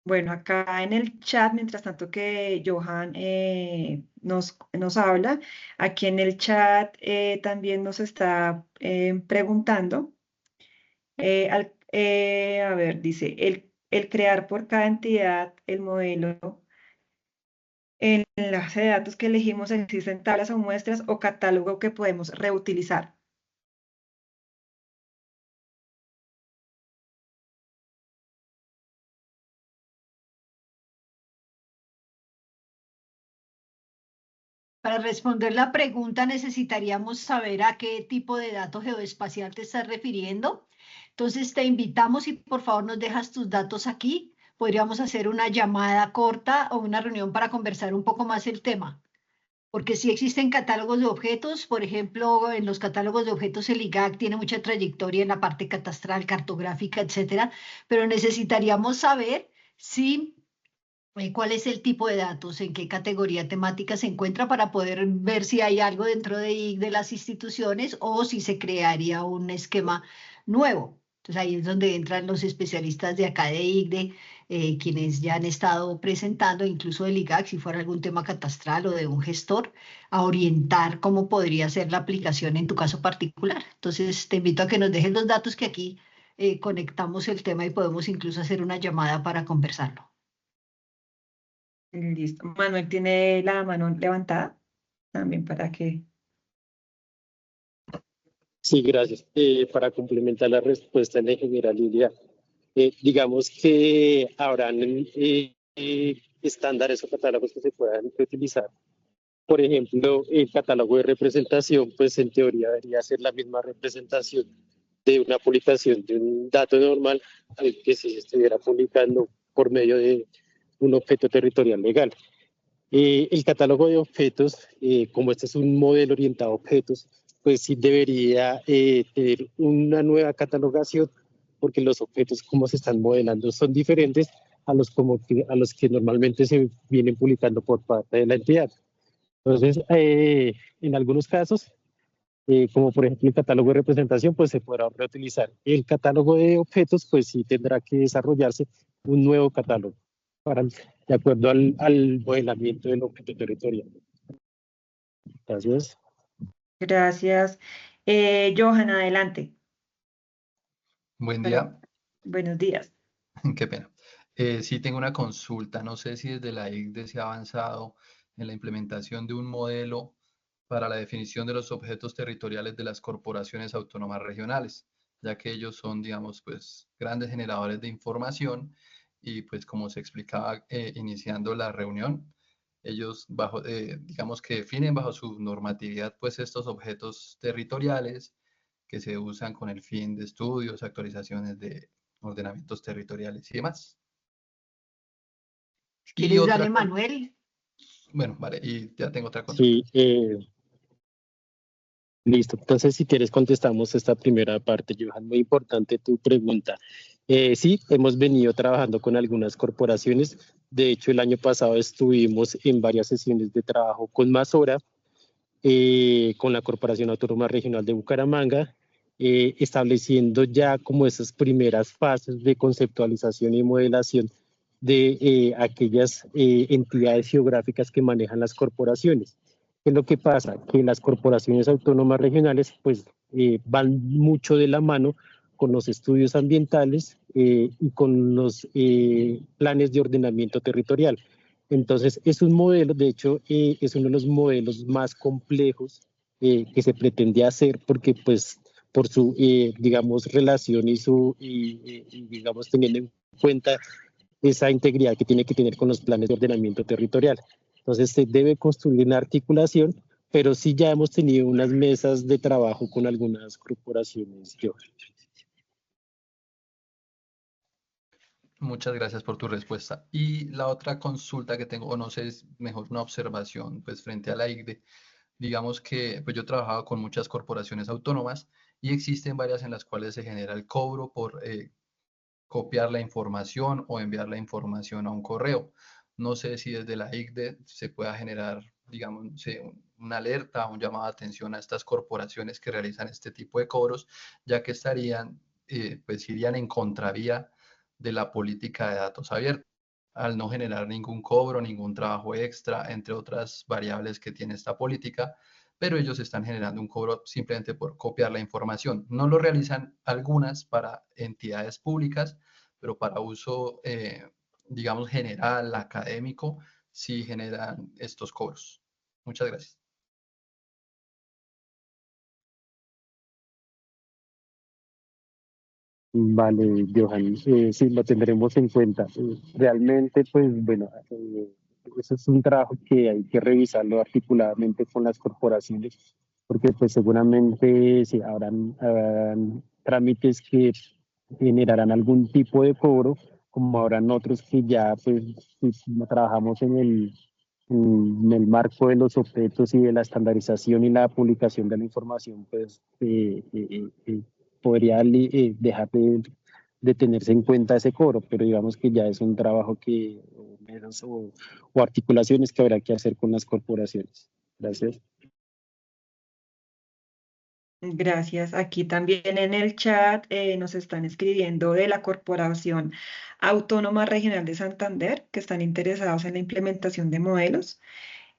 Bueno, acá en el chat, mientras tanto que Johan nos habla, aquí en el chat también nos está preguntando, a ver, dice, el crear por cada entidad el modelo, en la base de datos que elegimos existen tablas o muestras o catálogo que podemos reutilizar. Para responder la pregunta necesitaríamos saber a qué tipo de dato geoespacial te estás refiriendo. Entonces te invitamos y por favor nos dejas tus datos aquí. Podríamos hacer una llamada corta o una reunión para conversar un poco más el tema. Porque sí existen catálogos de objetos, por ejemplo, en los catálogos de objetos el IGAC tiene mucha trayectoria en la parte catastral, cartográfica, etcétera, pero necesitaríamos saber si cuál es el tipo de datos, en qué categoría temática se encuentra para poder ver si hay algo dentro de las instituciones o si se crearía un esquema nuevo. Entonces ahí es donde entran los especialistas de acá de IGDE, quienes ya han estado presentando, incluso del IGAC, si fuera algún tema catastral o de un gestor, a orientar cómo podría ser la aplicación en tu caso particular. Entonces te invito a que nos dejes los datos que aquí conectamos el tema y podemos incluso hacer una llamada para conversarlo. Listo. Manuel tiene la mano levantada también para que... Sí, gracias. Para complementar la respuesta de la ingeniera Lilia, digamos que habrán estándares o catálogos que se puedan utilizar. Por ejemplo, el catálogo de representación, pues en teoría debería ser la misma representación de una publicación de un dato normal al que si se estuviera publicando por medio de un objeto territorial legal. El catálogo de objetos, como este es un modelo orientado a objetos, pues sí debería tener una nueva catalogación, porque los objetos como se están modelando son diferentes a los que normalmente se vienen publicando por parte de la entidad. Entonces, en algunos casos, como por ejemplo el catálogo de representación, pues se podrá reutilizar. El catálogo de objetos, pues sí tendrá que desarrollarse un nuevo catálogo de acuerdo al modelamiento del objeto territorial. Gracias. Gracias. Johan, adelante. Buen día. Buenos días. Qué pena. Sí tengo una consulta. No sé si desde la ICDE se ha avanzado en la implementación de un modelo para la definición de los objetos territoriales de las corporaciones autónomas regionales, ya que ellos son, digamos, pues grandes generadores de información y pues como se explicaba iniciando la reunión, ellos digamos que definen bajo su normatividad pues estos objetos territoriales que se usan con el fin de estudios, actualizaciones de ordenamientos territoriales y demás. Y ¿Quieres darle, Manuel? Bueno, vale, y ya tengo otra consulta. Sí, listo. Entonces, si quieres, contestamos esta primera parte, Johan. Muy importante tu pregunta. Sí, hemos venido trabajando con algunas corporaciones. De hecho, el año pasado estuvimos en varias sesiones de trabajo con Masora, con la Corporación Autónoma Regional de Bucaramanga, estableciendo ya como esas primeras fases de conceptualización y modelación de aquellas entidades geográficas que manejan las corporaciones. ¿Qué es lo que pasa? Que las corporaciones autónomas regionales pues van mucho de la mano con los estudios ambientales y con los planes de ordenamiento territorial. Entonces, es un modelo, de hecho, es uno de los modelos más complejos que se pretende hacer porque, pues, por su, digamos, relación y su, digamos, teniendo en cuenta esa integridad que tiene que tener con los planes de ordenamiento territorial. Entonces, se debe construir una articulación, pero sí ya hemos tenido unas mesas de trabajo con algunas corporaciones. Muchas gracias por tu respuesta. Y la otra consulta que tengo, o no sé, es mejor una observación, pues frente a la ICDE, digamos que pues yo he trabajado con muchas corporaciones autónomas y existen varias en las cuales se genera el cobro por copiar la información o enviar la información a un correo. No sé si desde la ICDE se pueda generar, digamos, una alerta, un llamado de atención a estas corporaciones que realizan este tipo de cobros, ya que estarían, pues irían en contravía de la política de datos abiertos, al no generar ningún cobro, ningún trabajo extra, entre otras variables que tiene esta política, pero ellos están generando un cobro simplemente por copiar la información. No lo realizan algunas para entidades públicas, pero para uso, digamos, general, académico, sí generan estos cobros. Muchas gracias. Vale, Johan, sí, lo tendremos en cuenta. Realmente, pues bueno, eso es un trabajo que hay que revisarlo articuladamente con las corporaciones, porque pues seguramente sí, habrán trámites que generarán algún tipo de cobro, como habrán otros que ya pues si trabajamos en el marco de los objetos y de la estandarización y la publicación de la información, pues podría dejar de tenerse en cuenta ese cobro, pero digamos que ya es un trabajo que, o articulaciones que habrá que hacer con las corporaciones. Gracias. Gracias. Aquí también en el chat nos están escribiendo de la Corporación Autónoma Regional de Santander, que están interesados en la implementación de modelos.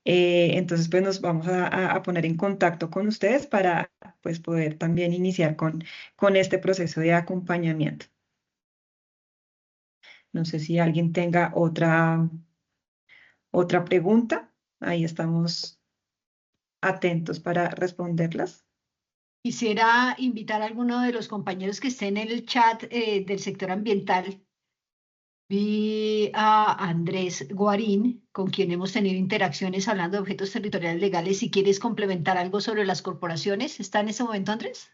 Entonces, pues nos vamos a poner en contacto con ustedes para pues, poder también iniciar con este proceso de acompañamiento. No sé si alguien tenga otra pregunta. Ahí estamos atentos para responderlas. Quisiera invitar a alguno de los compañeros que estén en el chat del sector ambiental. Vi a Andrés Guarín, con quien hemos tenido interacciones hablando de objetos territoriales legales. Si quieres complementar algo sobre las corporaciones, ¿está en ese momento, Andrés?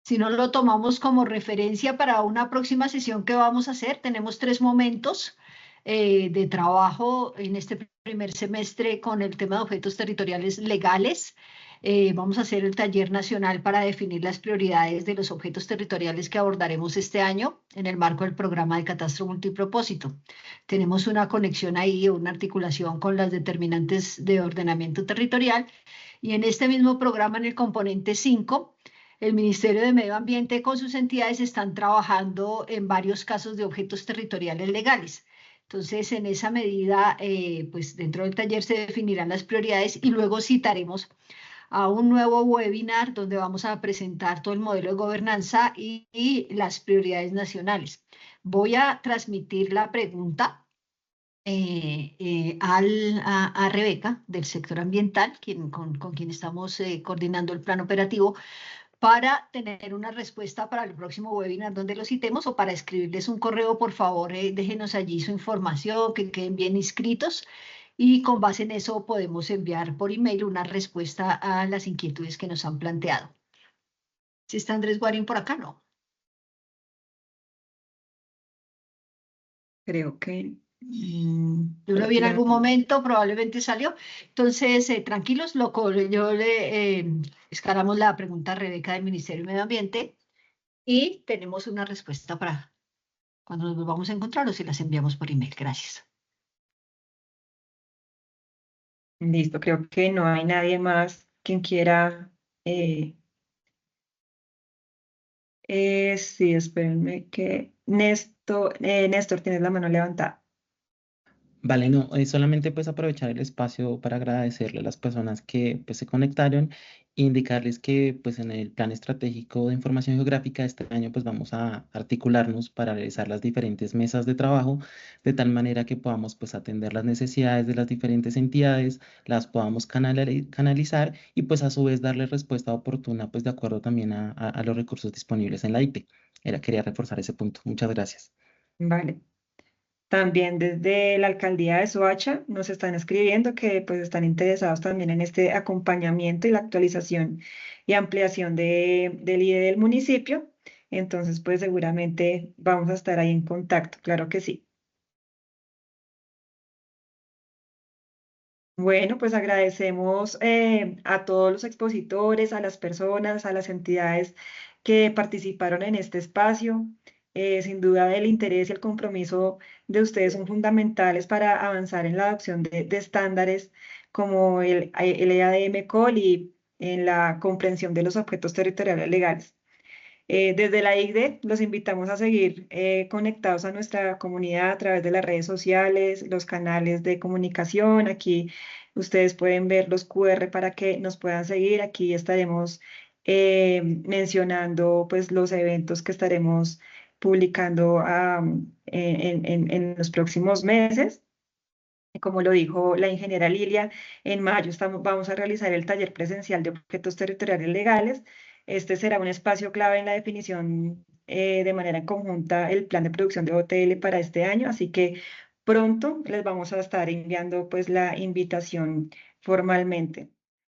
Si no, lo tomamos como referencia para una próxima sesión que vamos a hacer. Tenemos 3 momentos de trabajo en este primer semestre con el tema de objetos territoriales legales. Vamos a hacer el taller nacional para definir las prioridades de los objetos territoriales que abordaremos este año en el marco del programa de catastro multipropósito. Tenemos una conexión ahí, una articulación con las determinantes de ordenamiento territorial, y en este mismo programa, en el componente 5, el Ministerio de Medio Ambiente con sus entidades están trabajando en varios casos de objetos territoriales legales. Entonces, en esa medida, pues dentro del taller se definirán las prioridades y luego citaremos a un nuevo webinar donde vamos a presentar todo el modelo de gobernanza y las prioridades nacionales. Voy a transmitir la pregunta a Rebeca del sector ambiental, con quien estamos coordinando el plan operativo, para tener una respuesta para el próximo webinar donde lo citemos, o para escribirles un correo. Por favor, déjenos allí su información, que queden bien inscritos, y con base en eso podemos enviar por email una respuesta a las inquietudes que nos han planteado. ¿Sí está Andrés Guarín por acá? No. Creo que... Yo lo vi en algún momento, probablemente salió. Entonces, tranquilos, yo le escalamos la pregunta a Rebeca del Ministerio de Medio Ambiente y tenemos una respuesta para cuando nos volvamos a encontrar o si las enviamos por email. Gracias. Listo, creo que no hay nadie más quien quiera... sí, espérenme que... Néstor, tienes la mano levantada. Vale, no, solamente pues aprovechar el espacio para agradecerle a las personas que pues se conectaron e indicarles que pues en el plan estratégico de información geográfica este año pues vamos a articularnos para realizar las diferentes mesas de trabajo de tal manera que podamos pues atender las necesidades de las diferentes entidades, las podamos canalizar y pues a su vez darle respuesta oportuna pues de acuerdo también a los recursos disponibles en la ICTE. Quería reforzar ese punto. Muchas gracias. Vale. También desde la alcaldía de Soacha nos están escribiendo que pues están interesados también en este acompañamiento y la actualización y ampliación del IDE del municipio. Entonces, pues seguramente vamos a estar ahí en contacto, claro que sí. Bueno, pues agradecemos a todos los expositores, a las personas, a las entidades que participaron en este espacio. Sin duda el interés y el compromiso de ustedes son fundamentales para avanzar en la adopción de estándares como el EADM-COL y en la comprensión de los objetos territoriales legales. Desde la ICDE los invitamos a seguir conectados a nuestra comunidad a través de las redes sociales, los canales de comunicación. Aquí ustedes pueden ver los QR para que nos puedan seguir. Aquí estaremos mencionando pues, los eventos que estaremos publicando en los próximos meses. Como lo dijo la ingeniera Lilia, en mayo vamos a realizar el taller presencial de objetos territoriales legales. Este será un espacio clave en la definición de manera conjunta el plan de producción de OTL para este año, así que pronto les vamos a estar enviando pues la invitación formalmente.